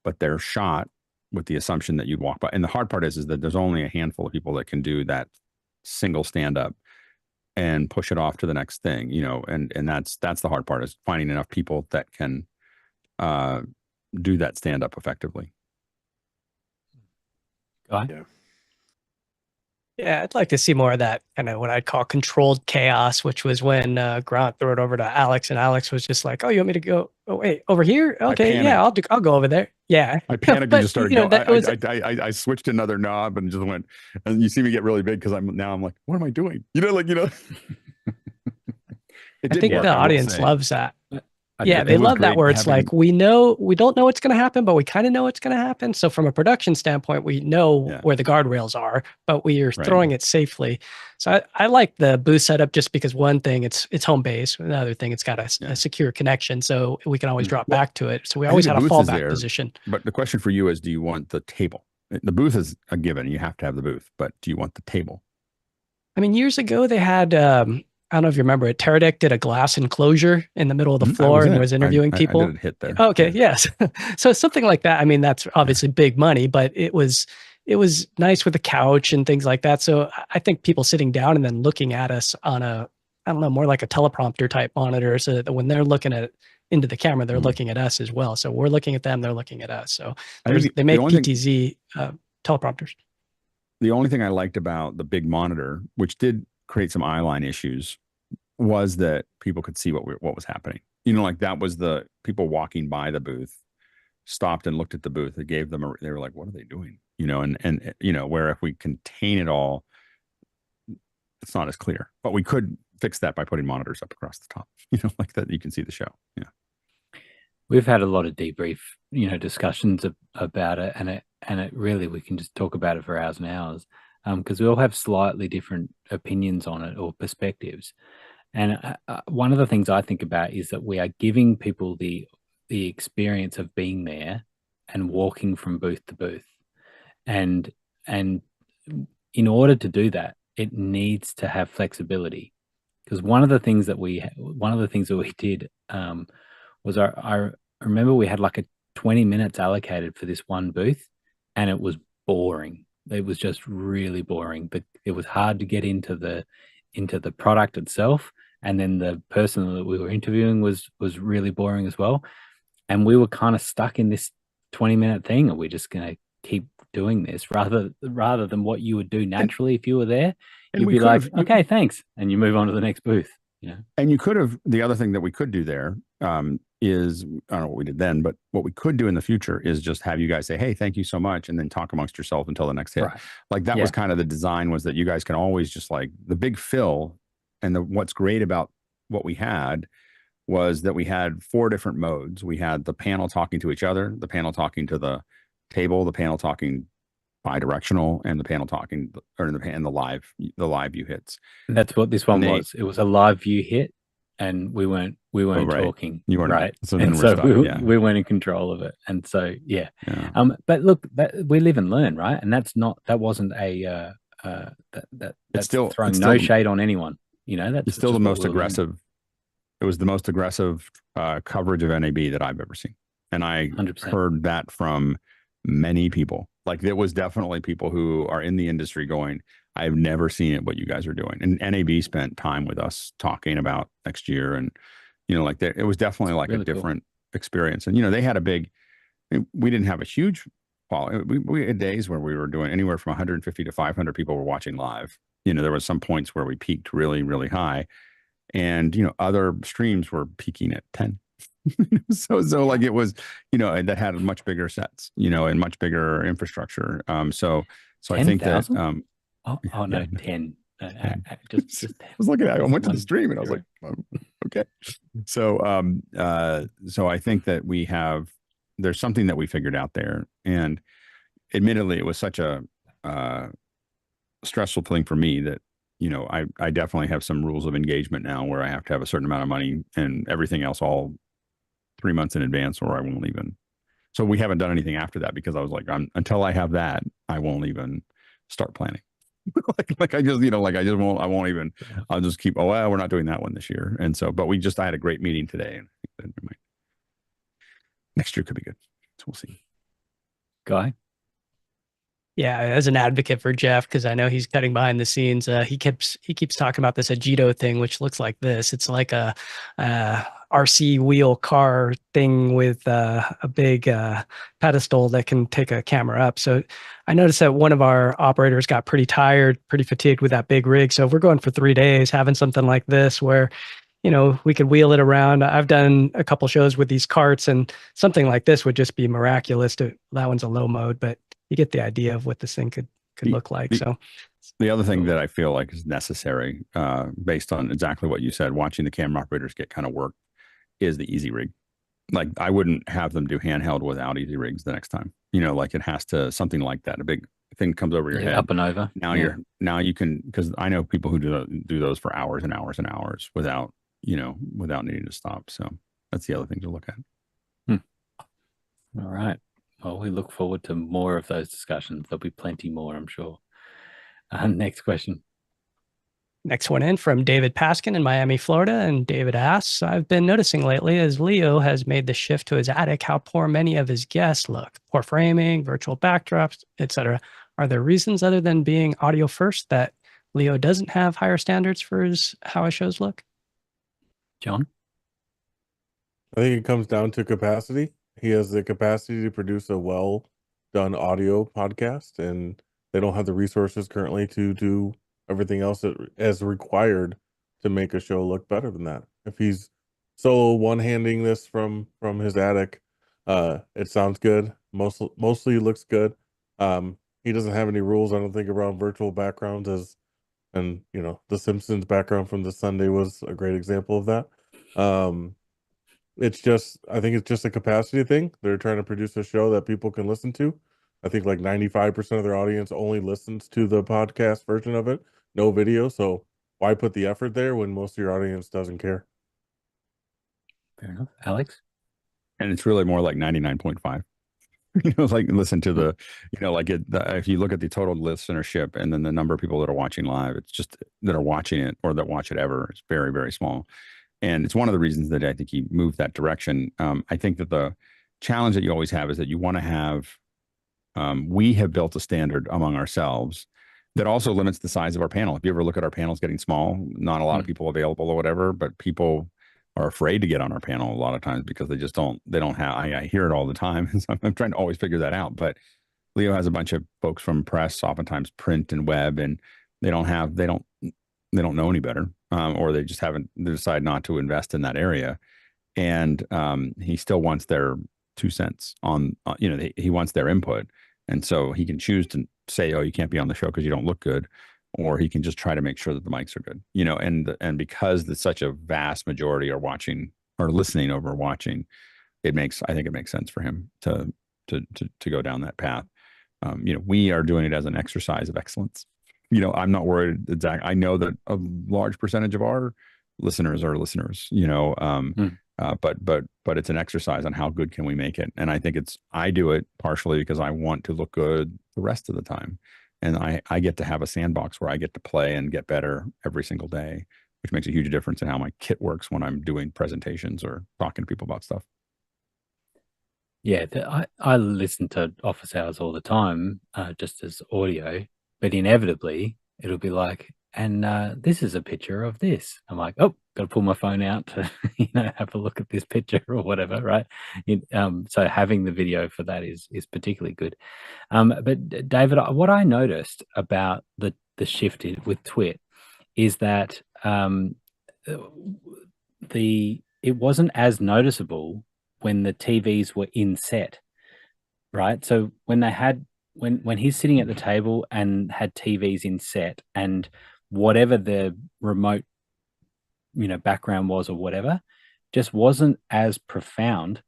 Speaker 6: but they're shot with the assumption that you'd walk by. And the hard part is that there's only a handful of people that can do that single stand up and push it off to the next thing, and that's the hard part, is finding enough people that can do that stand up effectively.
Speaker 4: Yeah, I'd like to see more of that kind of what I'd call controlled chaos, which was when Grant threw it over to Alex, and Alex was just like, "Oh, you want me to go? Oh, wait, over here? Okay, yeah, I'll go over there." Yeah,
Speaker 6: I panicked and just started going. I switched another knob and just went. And you see me get really big because I'm like, what am I doing?
Speaker 4: I think the audience loves that. Yeah, they love that where it's like, we don't know what's going to happen, but we kind of know what's going to happen. So from a production standpoint, we know where the guardrails are, but we are throwing it safely. So I like the booth setup just because one thing, it's home base. Another thing, it's got a secure connection, so we can always drop back to it. So we always had a fallback position.
Speaker 6: But the question for you is, do you want the table? The booth is a given. You have to have the booth, but do you want the table?
Speaker 4: I mean, years ago they had, I don't know if you remember it, Teradek did a glass enclosure in the middle of the floor and was interviewing people.
Speaker 6: I did hit there.
Speaker 4: Okay, yes. So something like that. I mean, that's obviously big money, but it was nice with the couch and things like that. So I think people sitting down and then looking at us on I don't know, more like a teleprompter type monitor, so that when they're looking into the camera, they're looking at us as well. So we're looking at them, they're looking at us. So they make PTZ teleprompters.
Speaker 6: The only thing I liked about the big monitor, which did create some eyeline issues, was that people could see what was happening. Like that was the people walking by the booth stopped and looked at the booth. It gave them they were like, what are they doing? And where if we contain it all, it's not as clear, but we could fix that by putting monitors up across the top, like that. You can see the show. Yeah.
Speaker 1: We've had a lot of debrief, discussions about it, and it really, we can just talk about it for hours and hours. Because we all have slightly different opinions on it or perspectives. And one of the things I think about is that we are giving people the experience of being there and walking from booth to booth. And in order to do that, it needs to have flexibility. Because one of the things that we did was I remember we had like 20 minutes allocated for this one booth, and it was boring. It was just really boring, but it was hard to get into the product itself. And then the person that we were interviewing was really boring as well. And we were kind of stuck in this 20-minute thing. Are we just going to keep doing this rather than what you would do naturally if you were there.
Speaker 6: And
Speaker 1: You'd
Speaker 6: we
Speaker 1: be
Speaker 6: could
Speaker 1: like,
Speaker 6: have-
Speaker 1: okay, thanks, and you move on to the next booth. You know,
Speaker 6: And you could have, the other thing that we could do there is, I don't know what we did then, but what we could do in the future is just have you guys say, hey, thank you so much, and then talk amongst yourself until the next hit.
Speaker 1: right?
Speaker 6: Like that
Speaker 1: Yeah.
Speaker 6: was kind of the design, was that you guys can always just like the big fill. And what's great about what we had was that we had 4 different modes. We had the panel talking to each other, the panel talking to the table, the panel talking bi-directional, and the panel talking, or the live view hits.
Speaker 1: And that's what this one
Speaker 6: they-
Speaker 1: was. It was a live view hit, and we weren't
Speaker 6: right.
Speaker 1: talking.
Speaker 6: You weren't,
Speaker 1: right.
Speaker 6: so then
Speaker 1: and
Speaker 6: we're
Speaker 1: so
Speaker 6: stuck,
Speaker 1: we,
Speaker 6: yeah.
Speaker 1: we weren't in control of it. And so yeah.
Speaker 6: Yeah.
Speaker 1: But look, we live and learn, right? And that wasn't a that's
Speaker 6: still-
Speaker 1: throwing
Speaker 6: it's
Speaker 1: no
Speaker 6: still-
Speaker 1: shade on anyone. You know, that's
Speaker 6: It's still
Speaker 1: just
Speaker 6: the
Speaker 1: what
Speaker 6: most
Speaker 1: we were learning.
Speaker 6: aggressive. It was the most aggressive coverage of NAB that I've ever seen. And I
Speaker 1: 100%.
Speaker 6: heard that from many people. Like there was definitely people who are in the industry going, I've never seen it, what you guys are doing. And NAB spent time with us talking about next year. And, you know, like it was definitely like
Speaker 1: really
Speaker 6: a
Speaker 1: cool.
Speaker 6: different experience. And, you know, they had we didn't have a huge following. We had days where we were doing anywhere from 150 to 500 people were watching live. You know, there was some points where we peaked really, really high. And, you know, other streams were peaking at 10. so like it was, you know, that had much bigger sets, you know, and much bigger infrastructure. So I think that,
Speaker 1: 10,000? Oh no,
Speaker 6: yeah.
Speaker 1: 10.
Speaker 6: 10.
Speaker 1: Just
Speaker 6: I was looking at it. I went to the
Speaker 1: one
Speaker 6: stream and I was
Speaker 1: zero.
Speaker 6: like, okay. So I think that there's something that we figured out there. And admittedly, it was such a stressful thing for me that, you know, I definitely have some rules of engagement now where I have to have a certain amount of money and everything else all 3 months in advance, or I won't even. So we haven't done anything after that because I was like, until I have that, I won't even start planning. like I just, you know, like I won't even, I'll just keep, we're not doing that one this year. And so, but I had a great meeting today, and I think that next year could be good. So we'll see.
Speaker 1: Guy.
Speaker 4: Yeah, as an advocate for Jeff, because I know he's cutting behind the scenes. He keeps talking about this Agito thing, which looks like this. It's like a RC wheel car thing with a big pedestal that can take a camera up. So I noticed that one of our operators got pretty tired, pretty fatigued with that big rig. So if we're going for 3 days, having something like this where, you know, we could wheel it around. I've done a couple shows with these carts, and something like this would just be miraculous. That one's a low mode, but you get the idea of what this thing could look like. So
Speaker 6: the other thing that I feel like is necessary, based on exactly what you said, watching the camera operators get kind of work, is the easy rig. Like I wouldn't have them do handheld without easy rigs the next time. You know, like it has to, something like that. A big thing comes over your head.
Speaker 1: Up and over.
Speaker 6: Now you can, because I know people who do those for hours and hours and hours without needing to stop. So that's the other thing to look at.
Speaker 1: All right. Well, we look forward to more of those discussions. There'll be plenty more, I'm sure. Next question.
Speaker 4: Next one in from David Paskin in Miami, Florida. And David asks, I've been noticing lately as Leo has made the shift to his attic, how poor many of his guests look. Poor framing, virtual backdrops, etc. Are there reasons other than being audio first that Leo doesn't have higher standards for how his shows look?
Speaker 1: John?
Speaker 3: I think it comes down to capacity. He has the capacity to produce a well done audio podcast, and they don't have the resources currently to do everything else that as required to make a show look better than that. If he's solo one-handing this from his attic, it sounds good. Mostly looks good. He doesn't have any rules, I don't think, around virtual backgrounds, and you know, the Simpsons background from the Sunday was a great example of that. I think it's just a capacity thing. They're trying to produce a show that people can listen to. I think like 95% of their audience only listens to the podcast version of it, no video. So why put the effort there when most of your audience doesn't care?
Speaker 1: Fair enough. Alex?
Speaker 6: And it's really more like 99.5. You know, like listen to the, you know, like if you look at the total listenership and then the number of people that are watching live, it's just that are watching it or that watch it ever, it's very, very small. And it's one of the reasons that I think he moved that direction. I think that the challenge that you always have is that you want to have, we have built a standard among ourselves that also limits the size of our panel. If you ever look at our panels getting small, not a lot of people available or whatever, but people are afraid to get on our panel a lot of times because they don't have, I hear it all the time. So I'm trying to always figure that out. But Leo has a bunch of folks from press, oftentimes print and web, and they don't know any better, or they just haven't, they decide not to invest in that area. And he still wants their 2 cents on, he wants their input. And so he can choose to say, oh, you can't be on the show because you don't look good, or he can just try to make sure that the mics are good, and because such a vast majority are watching or listening over watching, I think it makes sense for him to go down that path. We are doing it as an exercise of excellence. I'm not worried exactly. I know that a large percentage of our listeners are listeners, but it's an exercise on how good can we make it. And I think I do it partially because I want to look good the rest of the time. And I get to have a sandbox where I get to play and get better every single day, which makes a huge difference in how my kit works when I'm doing presentations or talking to people about stuff.
Speaker 1: Yeah, I listen to office hours all the time, just as audio, but inevitably it'll be like, and this is a picture of this. I'm like, oh, got to pull my phone out to have a look at this picture or whatever, right? So having the video for that is particularly good. But David, what I noticed about the shift with Twit is that it wasn't as noticeable when the TVs were in set, right? So when he's sitting at the table and had TVs in set, and whatever the remote, background was or whatever, just wasn't as profound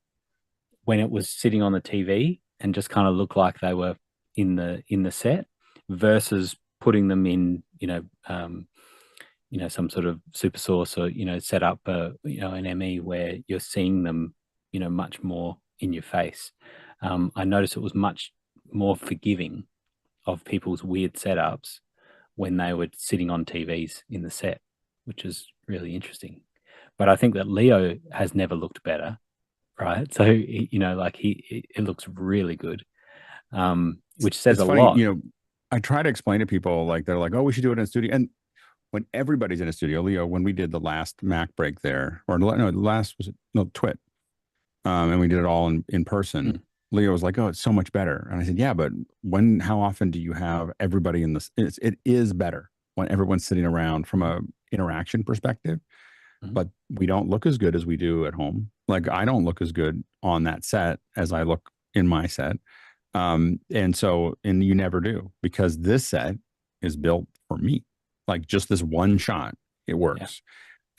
Speaker 1: when it was sitting on the TV and just kind of looked like they were in the set, versus putting them in, some sort of super source, or set up an ME where you're seeing them much more in your face. I noticed it was much more forgiving of people's weird setups when they were sitting on TVs in the set, which is really interesting. But I think that Leo has never looked better, right? So it looks really good, which says
Speaker 6: it's
Speaker 1: a
Speaker 6: funny,
Speaker 1: lot.
Speaker 6: I try to explain to people, like, they're like, oh, we should do it in a studio. And when everybody's in a studio, Leo, when we did the last Mac break there, or no, the last Twit, and we did it all in person. Leo was like, oh, it's so much better. And I said, yeah, but how often do you have everybody in this? It is better when everyone's sitting around from a interaction perspective, but we don't look as good as we do at home. Like, I don't look as good on that set as I look in my set. And you never do, because this set is built for me. Like, just this one shot, it works. Yeah.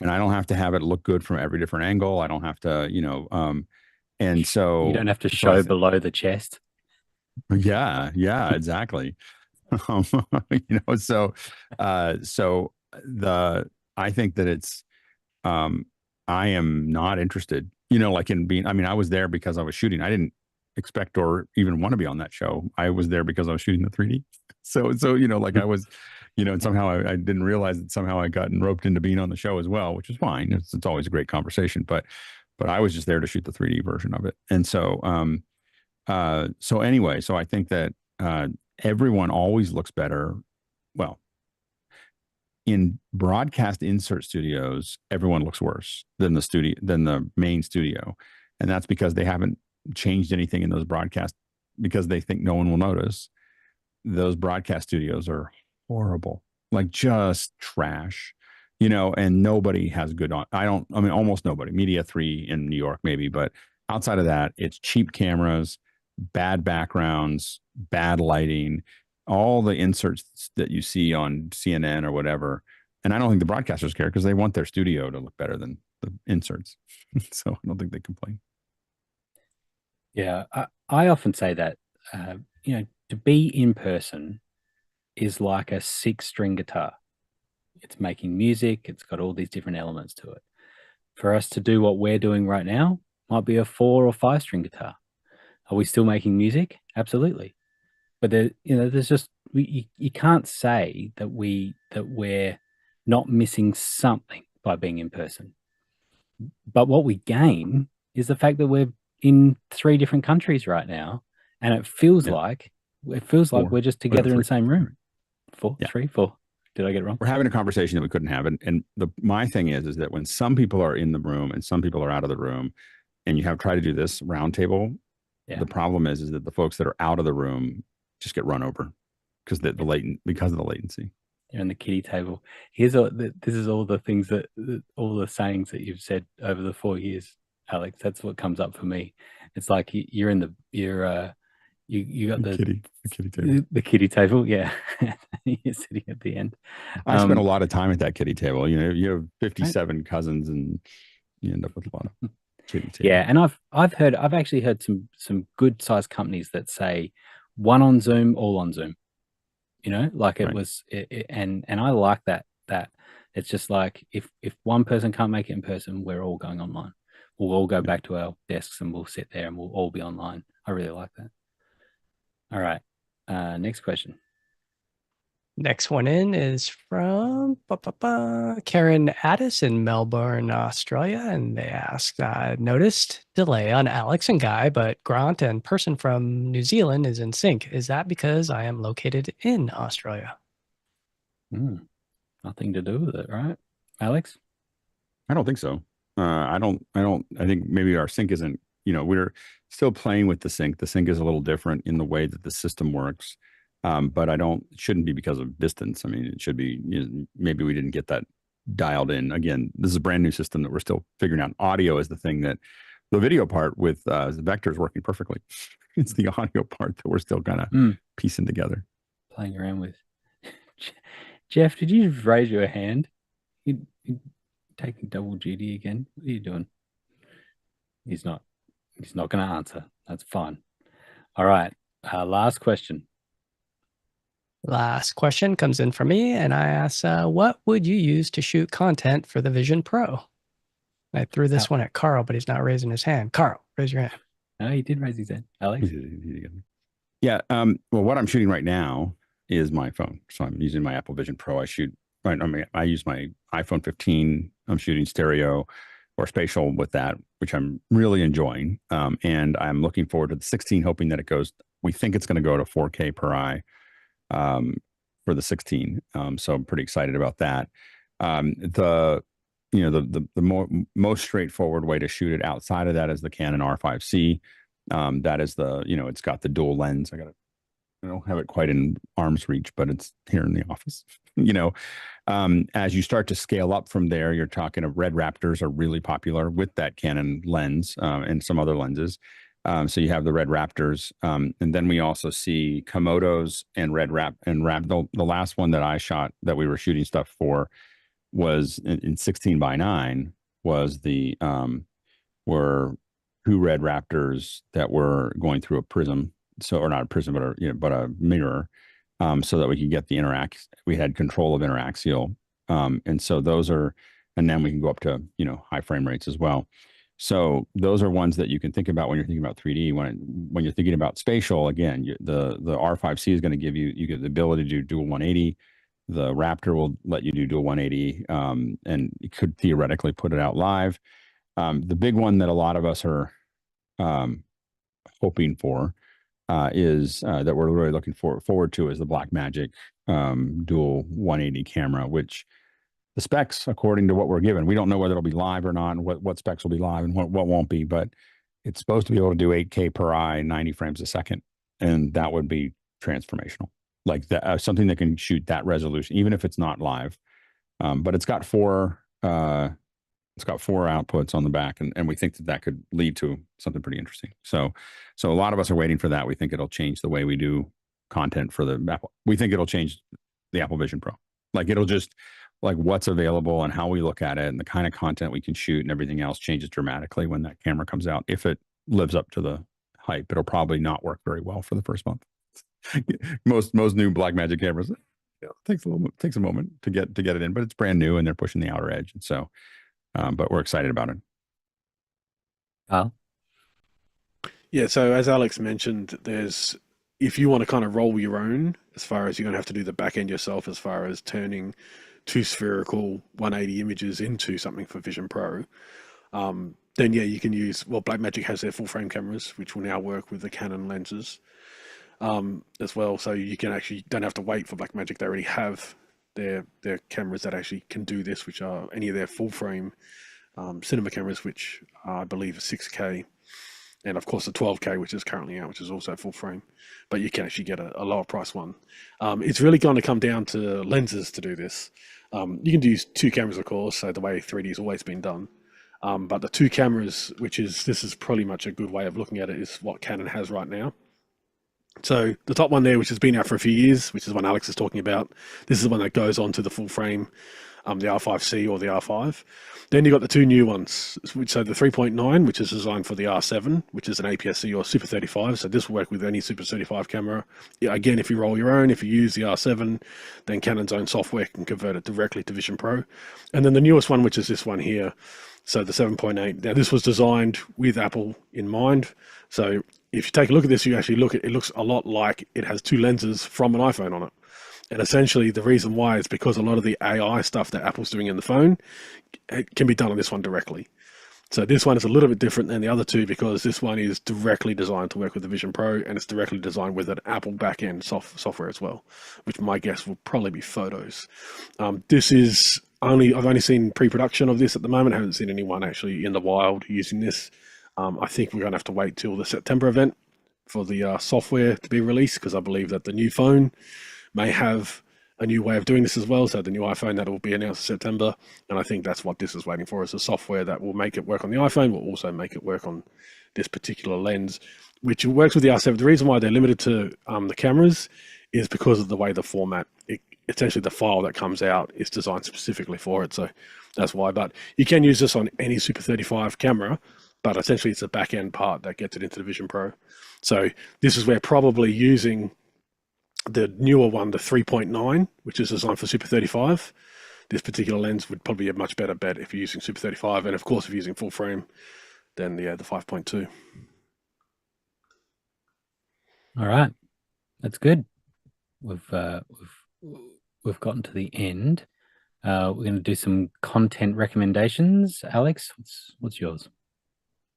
Speaker 6: And I don't have to have it look good from every different angle. I don't have to, and so
Speaker 1: you don't have to show below the chest.
Speaker 6: Yeah, exactly. I think that it's, I am not interested, in being, I was there because I was shooting. I didn't expect or even want to be on that show. I was there because I was shooting the 3D. So, I was, and somehow I didn't realize that somehow I gotten roped into being on the show as well, which is fine. It's always a great conversation, but I was just there to shoot the 3D version of it. And so, anyway, so I think that everyone always looks better. Well, in broadcast insert studios, everyone looks worse than the main studio. And that's because they haven't changed anything in those broadcasts, because they think no one will notice. Those broadcast studios are horrible, like just trash. And nobody has good almost nobody. Media 3 in New York, maybe, but outside of that, it's cheap cameras, bad backgrounds, bad lighting, all the inserts that you see on CNN or whatever. And I don't think the broadcasters care, because they want their studio to look better than the inserts. So I don't think they complain.
Speaker 1: Yeah, I often say that, to be in person is like a 6-string guitar. It's making music. It's got all these different elements to it. For us to do what we're doing right now might be a 4 or 5-string guitar. Are we still making music? Absolutely. But there's just, you can't say that we're not missing something by being in person. But what we gain is the fact that we're in 3 different countries right now, and it feels like we're just together in the same room. 4, 3, 4. Did I get it wrong?
Speaker 6: We're having a conversation that we couldn't have. And my thing is that when some people are in the room and some people are out of the room, and you have tried to do this roundtable, the problem is that the folks that are out of the room just get run over because of the latency.
Speaker 1: You're on the kiddie table. Here's all. This is all the things all the sayings that you've said over the 4 years, Alex. That's what comes up for me. It's like you got the
Speaker 6: kiddie table.
Speaker 1: The kiddie table. Yeah, you're sitting at the end.
Speaker 6: I spent a lot of time at that kiddie table. You have 57 cousins, and you end up with a lot of kiddie table.
Speaker 1: Yeah, and I've actually heard some good sized companies that say one on Zoom, all on Zoom. Like it
Speaker 6: Right.
Speaker 1: was, and I like that it's just like if one person can't make it in person, we're all going online. We'll all go back to our desks and we'll sit there and we'll all be online. I really like that. All right, next question.
Speaker 4: Next one in is from Karen Addis in Melbourne, Australia. And they ask, noticed delay on Alex and Guy, but Grant and person from New Zealand is in sync. Is that because I am located in Australia?
Speaker 1: Nothing to do with it, right, Alex?
Speaker 6: I don't think so. I think maybe our sync isn't, we're still playing with the sync. The sync is a little different in the way that the system works. But it shouldn't be because of distance. I mean, it should be, maybe we didn't get that dialed in. Again, this is a brand new system that we're still figuring out. Audio is the thing that the video part with the Vector is working perfectly. It's the audio part that we're still kind of piecing together.
Speaker 1: Playing around with. Jeff, did you raise your hand? You taking double duty again? What are you doing? He's not going to answer. That's fine. All right. Last question.
Speaker 4: Last question comes in from me, and I ask, what would you use to shoot content for the Vision Pro? I threw this one at Carl, but he's not raising his hand. Carl, raise your hand.
Speaker 1: No, he did raise his hand. Alex?
Speaker 6: Yeah. Well, what I'm shooting right now is my phone. So I'm using my Apple Vision Pro. I use my iPhone 15. I'm shooting stereo or spatial with that, which I'm really enjoying. And I'm looking forward to the 16, hoping that we think it's going to go to 4K per eye. For the 16. So I'm pretty excited about that. The most straightforward way to shoot it outside of that is the Canon R5C. That is it's got the dual lens. I don't have it quite in arm's reach, but it's here in the office. As you start to scale up from there, you're talking of Red Raptors are really popular with that Canon lens and some other lenses. So you have the Red Raptors, and then we also see Komodos and the last one that I shot that we were shooting stuff for was in 16:9 was were 2 Red Raptors that were going through a prism. So, or not a prism, but a mirror, so that we could get we had control of interaxial. And so and then we can go up to, high frame rates as well. So those are ones that you can think about when you're thinking about 3D. When you're thinking about spatial, again, the R5C is going to give you get the ability to do dual 180. The Raptor will let you do dual 180, and it could theoretically put it out live. The big one that a lot of us are hoping for is that we're really looking forward to is the Blackmagic dual 180 camera, which the specs, according to what we're given, we don't know whether it'll be live or not, and what specs will be live and what won't be, but it's supposed to be able to do 8K per eye, 90 frames a second, and that would be transformational. Like that, something that can shoot that resolution, even if it's not live. But it's got 4 outputs on the back, and we think that could lead to something pretty interesting. So a lot of us are waiting for that. We think it'll change the way we do content for the Apple. We think it'll change the Apple Vision Pro. Like it'll just what's available and how we look at it and the kind of content we can shoot and everything else changes dramatically when that camera comes out. If it lives up to the hype, it'll probably not work very well for the first month. most new Blackmagic cameras, it takes a moment to get it in, but it's brand new and they're pushing the outer edge. And so, but we're excited about it.
Speaker 5: Yeah. So as Alex mentioned, if you want to kind of roll your own, as far as you're going to have to do the back end yourself, as far as turning 2 spherical 180 images into something for Vision Pro, then yeah, you can use, Blackmagic has their full frame cameras, which will now work with the Canon lenses as well. So you can actually don't have to wait for Blackmagic. They already have their cameras that actually can do this, which are any of their full frame cinema cameras, which I believe are 6K. and of course the 12K, which is currently out, which is also full frame, but you can actually get a lower price one. It's really going to come down to lenses to do this. You can use 2 cameras, of course, so the way 3D has always been done. But the 2 cameras, this is pretty much a good way of looking at it, is what Canon has right now. So the top one there, which has been out for a few years, which is one Alex is talking about, this is the one that goes on to the full frame, the R5C or the R5. Then you've got the 2 new ones, so the 3.9, which is designed for the R7, which is an APS-C or Super 35. So this will work with any Super 35 camera. Yeah, again, if you roll your own, if you use the R7, then Canon's own software can convert it directly to Vision Pro. And then the newest one, which is this one here, so the 7.8. Now this was designed with Apple in mind. So if you take a look at this, you actually look at it, looks a lot like it has 2 lenses from an iPhone on it. And essentially the reason why is because a lot of the AI stuff that Apple's doing in the phone, it can be done on this one directly. So this one is a little bit different than the other 2 because this one is directly designed to work with the Vision Pro, and it's directly designed with an Apple backend software as well, which my guess will probably be photos. This is I've only seen pre-production of this at the moment. I haven't seen anyone actually in the wild using this. I think we're going to have to wait till the September event for the software to be released, because I believe that the new phone may have a new way of doing this as well. So the new iPhone that will be announced in September, and I think that's what this is waiting for, is a software that will make it work on the iPhone, will also make it work on this particular lens, which works with the R7. The reason why they're limited to the cameras is because of the way the format, essentially the file that comes out is designed specifically for it. So that's why. But you can use this on any Super 35 camera, but essentially it's a back end part that gets it into the Vision Pro. So this is where probably using the newer one, the 3.9, which is designed for Super 35, this particular lens would probably be a much better bet if you're using Super 35. And of course, if you're using full frame, then the 5.2.
Speaker 1: All right, that's good. We've gotten to the end. We're going to do some content recommendations. Alex, what's yours?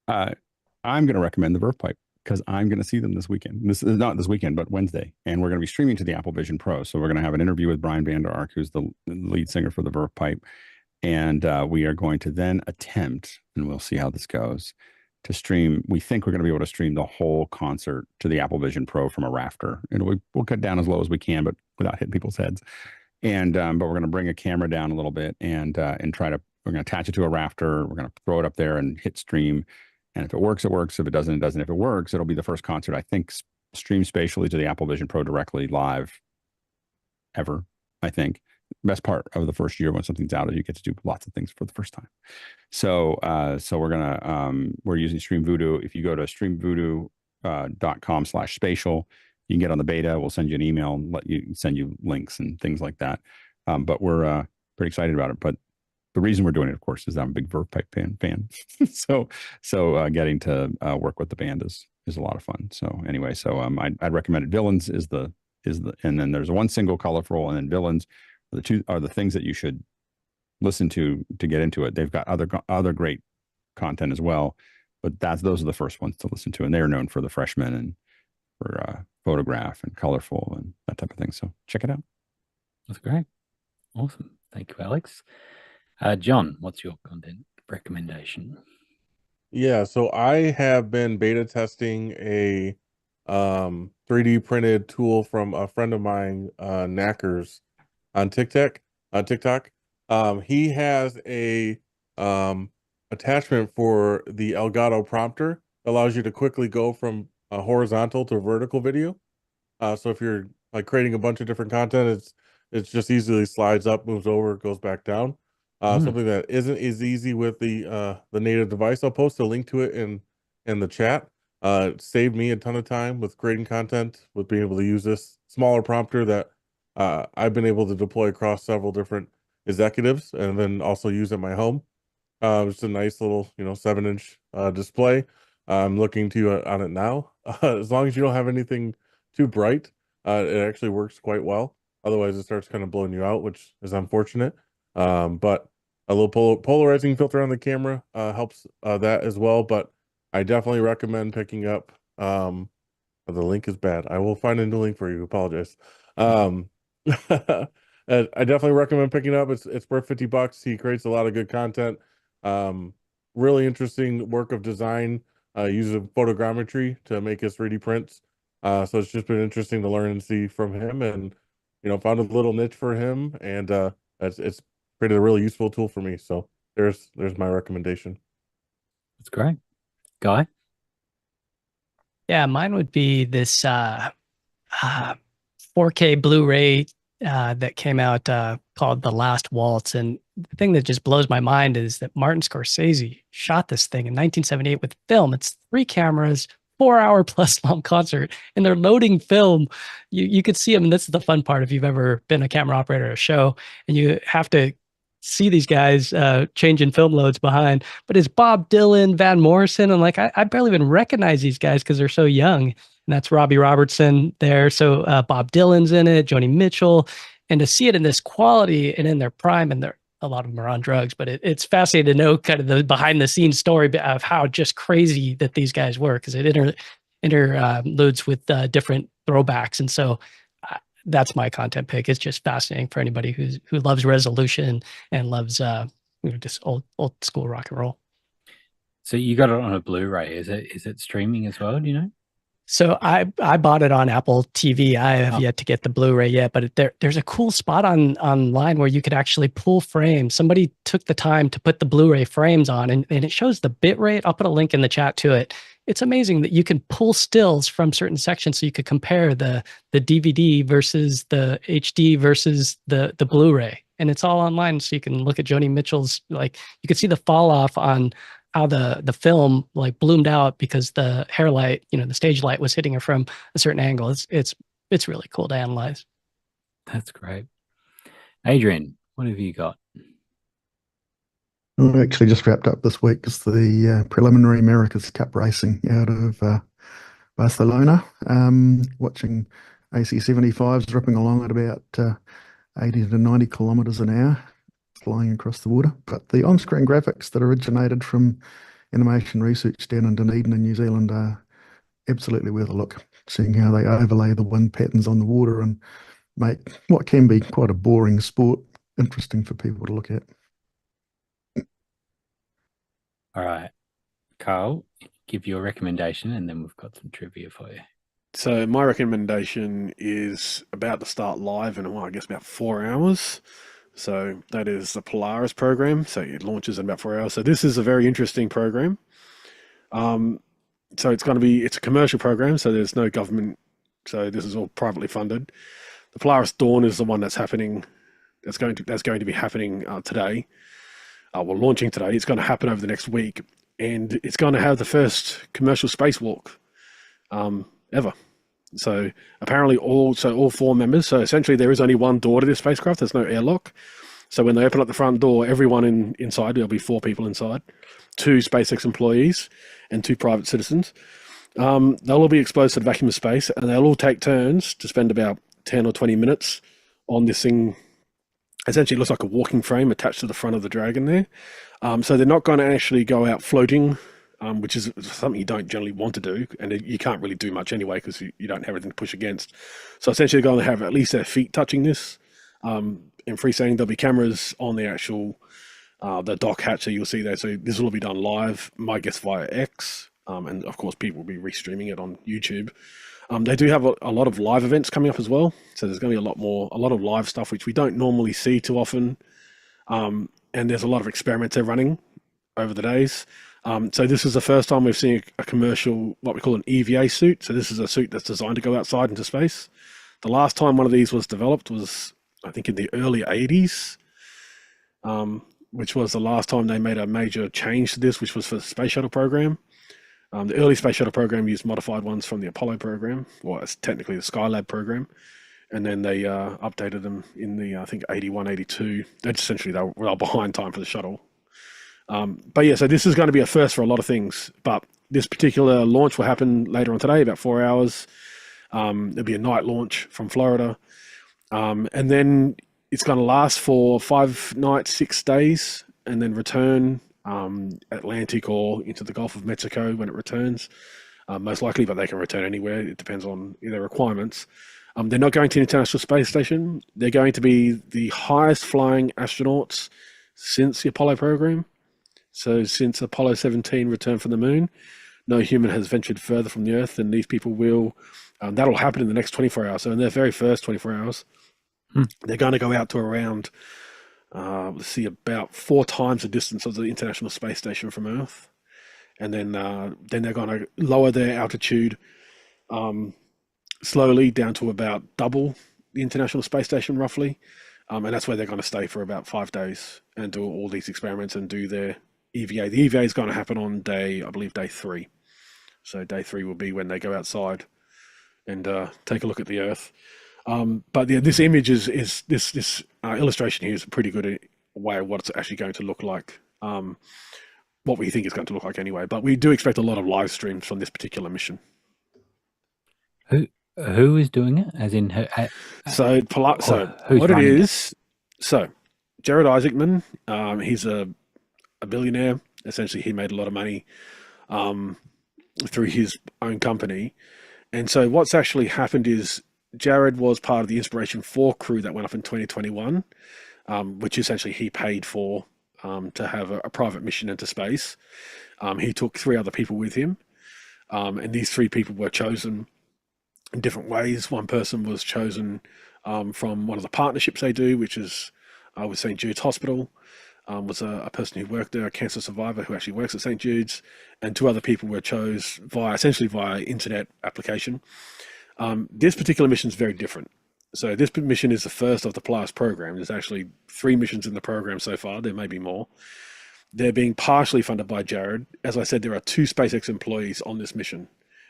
Speaker 6: I'm going to recommend the Verve Pipe, because I'm going to see them this weekend. This is not this weekend, but Wednesday. And we're going to be streaming to the Apple Vision Pro. So we're going to have an interview with Brian Vander Ark, who's the lead singer for the Verve Pipe. And we are going to then attempt, and we'll see how this goes, to stream. We think we're going to be able to stream the whole concert to the Apple Vision Pro from a rafter. And we'll cut down as low as we can, but without hitting people's heads. And but we're going to bring a camera down a little bit and try to, we're going to attach it to a rafter. We're going to throw it up there and hit stream. And if it works, it works. If it doesn't, it doesn't. If it works, it'll be the first concert, I think, streamed spatially to the Apple Vision Pro directly live ever, I think. Best part of the first year when something's out is you get to do lots of things for the first time. So we're using Stream Voodoo. If you go to streamvoodoo.com/spatial, you can get on the beta. We'll send you an email and send you links and things like that. But we're pretty excited about it. But the reason we're doing it, of course, is I'm a big Verve Pipe fan. so getting to work with the band is a lot of fun. So anyway, I'd recommend it. Villains is the, and then there's one single colorful, and then Villains are the things that you should listen to get into it. They've got other great content as well, but those are the first ones to listen to, and they're known for The Freshman and for Photograph and Colorful and that type of thing. So check it out.
Speaker 1: That's great. Awesome. Thank you, Alex. John, what's your content recommendation?
Speaker 3: Yeah, so I have been beta testing a 3D printed tool from a friend of mine, Knackers, on TikTok. He has a attachment for the Elgato prompter, allows you to quickly go from a horizontal to vertical video. So if you're like creating a bunch of different content, it's just easily slides up, moves over, goes back down. Something that isn't as easy with the native device. I'll post a link to it in the chat. It saved me a ton of time with creating content, with being able to use this smaller prompter that I've been able to deploy across several different executives, and then also use at my home. It's a nice little 7-inch display. I'm looking to on it now. As long as you don't have anything too bright, it actually works quite well. Otherwise, it starts kind of blowing you out, which is unfortunate. But a little polarizing filter on the camera helps that as well. But I definitely recommend picking up. The link is bad. I will find a new link for you. Apologize. I definitely recommend picking up. It's worth $50. He creates a lot of good content. Really interesting work of design uses photogrammetry to make his 3D prints. So it's just been interesting to learn and see from him, and found a little niche for him, and it's created a really useful tool for me. So there's my recommendation.
Speaker 1: That's great. Guy?
Speaker 4: Yeah, mine would be this 4K Blu-ray that came out called The Last Waltz. And the thing that just blows my mind is that Martin Scorsese shot this thing in 1978 with film. It's 3 cameras, 4-hour plus long concert, and they're loading film. You could see them, and this is the fun part if you've ever been a camera operator at a show, and you have to see these guys changing film loads behind. But it's Bob Dylan, Van Morrison, and like I barely even recognize these guys because they're so young. And that's Robbie Robertson there. So Bob Dylan's in it, Joni Mitchell, and to see it in this quality and in their prime, and a lot of them are on drugs, but it's fascinating to know kind of the behind the scenes story of how just crazy that these guys were, because it interludes with different throwbacks. And so that's my content pick. It's just fascinating for anybody who loves resolution and loves just old school rock and roll.
Speaker 1: So you got it on a Blu-ray. Is it streaming as well? Do you know?
Speaker 4: So I bought it on Apple TV. I have yet to get the Blu-ray yet, but there's a cool spot online where you could actually pull frames. Somebody took the time to put the Blu-ray frames on, and it shows the bit rate. I'll put a link in the chat to it. It's amazing that you can pull stills from certain sections, so you could compare the DVD versus the HD versus the Blu-ray, and it's all online. So you can look at Joni Mitchell's, like you could see the fall off on how the film like bloomed out because the hair light, the stage light was hitting her from a certain angle. It's really cool to analyze.
Speaker 1: That's great. Adrian, what have you got?
Speaker 2: I actually just wrapped up this week is the preliminary America's Cup racing out of Barcelona. Watching AC-75s ripping along at about 80 to 90 kilometers an hour, flying across the water. But the on-screen graphics that originated from Animation Research down in Dunedin in New Zealand are absolutely worth a look, seeing how they overlay the wind patterns on the water and make what can be quite a boring sport interesting for people to look at.
Speaker 1: All right. Carl, give your recommendation, and then we've got some trivia for you.
Speaker 5: So my recommendation is about to start live in, I guess, about 4 hours. So that is the Polaris program. So it launches in about 4 hours. So this is a very interesting program. So it's a commercial program. So there's no government. So this is all privately funded. The Polaris Dawn is the one that's happening. That's going to be happening today. We're launching today. It's going to happen over the next week, and it's going to have the first commercial spacewalk ever. So apparently all 4 members. So essentially there is only one door to this spacecraft. There's no airlock. So when they open up the front door, everyone inside, there'll be 4 people inside, 2 SpaceX employees and 2 private citizens. They'll all be exposed to the vacuum of space, and they'll all take turns to spend about 10 or 20 minutes on this thing. Essentially, it looks like a walking frame attached to the front of the Dragon there. So they're not going to actually go out floating, which is something you don't generally want to do, and you can't really do much anyway because you don't have anything to push against. So essentially, they're going to have at least their feet touching this. In freestanding, there'll be cameras on the actual the dock hatch that you'll see there. So this will be done live, my guess via X, and of course people will be restreaming it on YouTube. They do have a lot of live events coming up as well. So there's going to be a lot of live stuff, which we don't normally see too often. And there's a lot of experiments they're running over the days. So this is the first time we've seen a commercial, what we call an EVA suit. So this is a suit that's designed to go outside into space. The last time one of these was developed was, I think, in the early 80s, which was the last time they made a major change to this, which was for the Space Shuttle program. The early Space Shuttle program used modified ones from the Apollo program, or it's technically the Skylab program. And then they updated them in the, I think, 81, 82. That's essentially, they were behind time for the shuttle. But yeah, so this is going to be a first for a lot of things. But this particular launch will happen later on today, about 4 hours. There'll be a night launch from Florida. And then it's going to last for 5 nights, 6 days, and then return Atlantic or into the Gulf of Mexico when it returns, most likely, but they can return anywhere. It depends on their requirements. They're not going to the International Space Station. They're going to be the highest flying astronauts since the Apollo program. So since Apollo 17 returned from the moon, no human has ventured further from the Earth than these people will. That'll happen in the next 24 hours. So in their very first 24 hours, they're going to go out to around, let's see, about 4 times the distance of the International Space Station from Earth. And then they're going to lower their altitude slowly down to about double the International Space Station, roughly. And that's where they're going to stay for about 5 days and do all these experiments and do their EVA. The EVA is going to happen on I believe, day 3. So day 3 will be when they go outside and take a look at the Earth. But this image is this illustration here is a pretty good way of what it's actually going to look like. What we think it's going to look like anyway. But we do expect a lot of live streams from this particular mission.
Speaker 1: Who is doing it? As in,
Speaker 5: So
Speaker 1: who's
Speaker 5: what it
Speaker 1: running
Speaker 5: is? So Jared Isaacman, he's a billionaire. Essentially, he made a lot of money through his own company. And so what's actually happened is Jared was part of the Inspiration 4 crew that went up in 2021, which essentially he paid for to have a private mission into space. He took 3 other people with him, and these 3 people were chosen in different ways. One person was chosen from one of the partnerships they do, which is with St. Jude's Hospital. Was a person who worked there, a cancer survivor who actually works at St. Jude's, and 2 other people were chosen essentially via internet application. This particular mission is very different. So this mission is the first of the Polaris program. There's actually 3 missions in the program so far. There may be more. They're being partially funded by Jared. As I said, there are 2 SpaceX employees on this mission.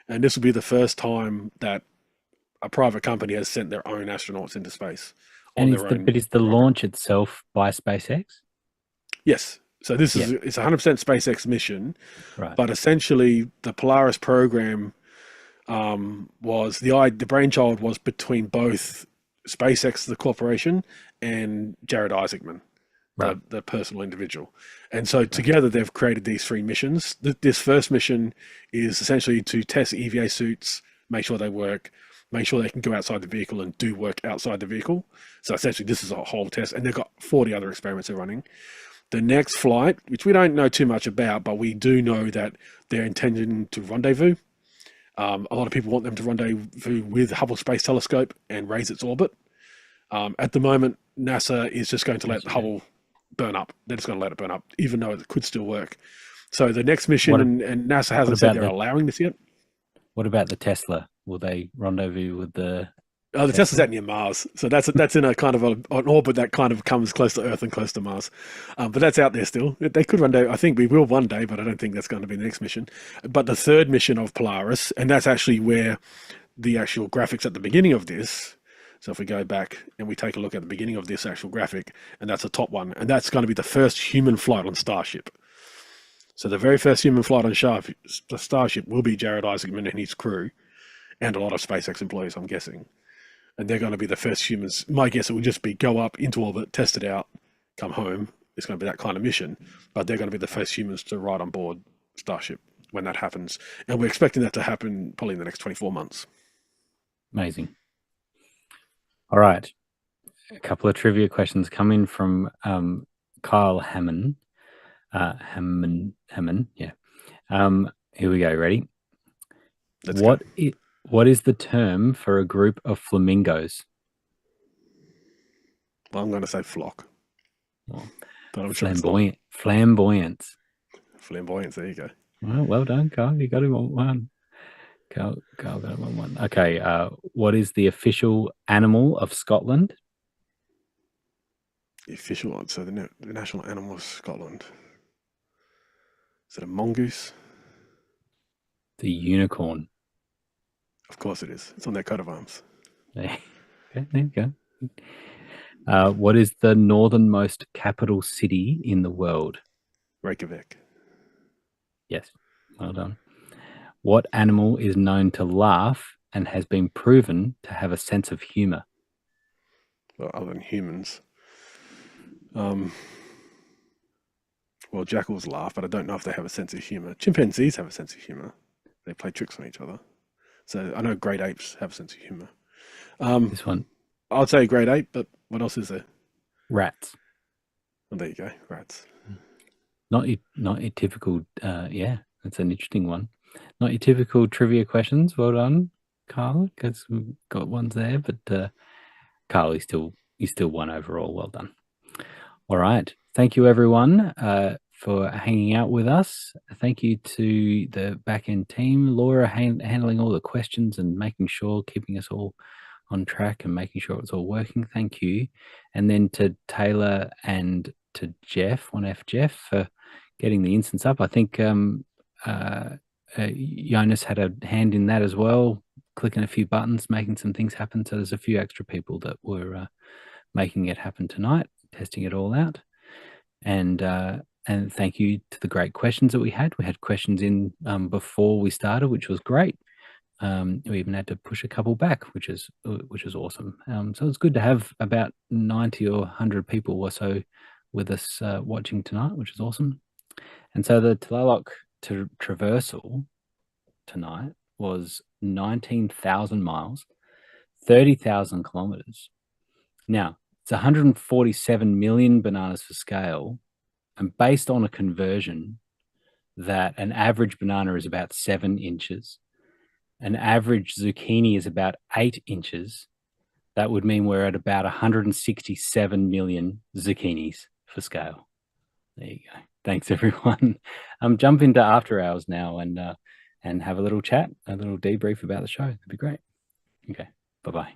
Speaker 5: And this will be the first time that a private company has sent their own astronauts into space.
Speaker 1: And is the launch itself by SpaceX?
Speaker 5: Yes. So this is it's 100% SpaceX mission.
Speaker 1: Right.
Speaker 5: But essentially the Polaris program was the brainchild was between both SpaceX, the corporation, and Jared Isaacman,
Speaker 1: right,
Speaker 5: the personal individual. And so together they've created these 3 missions. This first mission is essentially to test EVA suits, make sure they work, make sure they can go outside the vehicle and do work outside the vehicle. So essentially this is a whole test, and they've got 40 other experiments they're running. The next flight, which we don't know too much about, but we do know that they're intending to rendezvous. A lot of people want them to rendezvous with Hubble Space Telescope and raise its orbit. At the moment, NASA is just going to let Hubble burn up. They're just going to let it burn up, even though it could still work. So the next mission, and NASA hasn't said they're allowing this yet.
Speaker 1: What about the Tesla? Will they rendezvous with the...
Speaker 5: Oh, the Tesla's out near Mars. So that's in a kind of an orbit that kind of comes close to Earth and close to Mars. But that's out there still. They could rendezvous. I think we will one day, but I don't think that's going to be the next mission. But the third mission of Polaris, and that's actually where the actual graphics at the beginning of this. So if we go back and we take a look at the beginning of this actual graphic, and that's the top one, and that's going to be the first human flight on Starship. So the very first human flight on Starship will be Jared Isaacman and his crew, and a lot of SpaceX employees, I'm guessing. And they're going to be the first humans. My guess it will just be go up into orbit, test it out, come home. It's going to be that kind of mission. But they're going to be the first humans to ride on board Starship when that happens. And we're expecting that to happen probably in the next 24 months.
Speaker 1: Amazing. All right. A couple of trivia questions coming from Kyle Hammond. Hammond, yeah. Here we go. Ready?
Speaker 5: Let's go.
Speaker 1: What is the term for a group of flamingos?
Speaker 5: Well, I'm going to say flock.
Speaker 1: Well,
Speaker 5: but I'm sure
Speaker 1: flamboyance.
Speaker 5: Flamboyance, there you go.
Speaker 1: Well done, Carl. You got him on one. Carl got him on one. Okay. What is the official animal of Scotland?
Speaker 5: The official one, so the national animal of Scotland. Is it a mongoose?
Speaker 1: The unicorn.
Speaker 5: Of course it is. It's on their coat of arms.
Speaker 1: Okay, there you go. What is the northernmost capital city in the world?
Speaker 5: Reykjavik.
Speaker 1: Yes, well done. What animal is known to laugh and has been proven to have a sense of humor?
Speaker 5: Well, other than humans. Well, jackals laugh, but I don't know if they have a sense of humor. Chimpanzees have a sense of humor. They play tricks on each other. So I know great apes have a sense of humor.
Speaker 1: This one.
Speaker 5: I'd say great ape, but what else is there?
Speaker 1: Rats.
Speaker 5: Well, there you go, rats.
Speaker 1: Not your typical, yeah, that's an interesting one. Not your typical trivia questions. Well done, Carl. Because we've got ones there, but Carl, he's still won overall. Well done. All right. Thank you, everyone, for hanging out with us. Thank you to the back-end team, Laura, handling all the questions and making sure, keeping us all on track and making sure it's all working. Thank you. And then to Taylor and to Jeff, 1F Jeff, for getting the instance up. I think Jonas had a hand in that as well, clicking a few buttons, making some things happen. So there's a few extra people that were making it happen tonight, testing it all out. And thank you to the great questions that we had. We had questions in before we started, which was great. We even had to push a couple back, which is awesome. So it's good to have about 90 or 100 people or so with us watching tonight, which is awesome. And so the Tlaloc traversal tonight was 19,000 miles, 30,000 kilometers. Now, it's 147 million bananas for scale, and based on a conversion that an average banana is about 7 inches, an average zucchini is about 8 inches, that would mean we're at about 167 million zucchinis for scale. There you go. Thanks, everyone. Jump into after hours now and have a little chat, a little debrief about the show. That'd be great. Okay, bye-bye.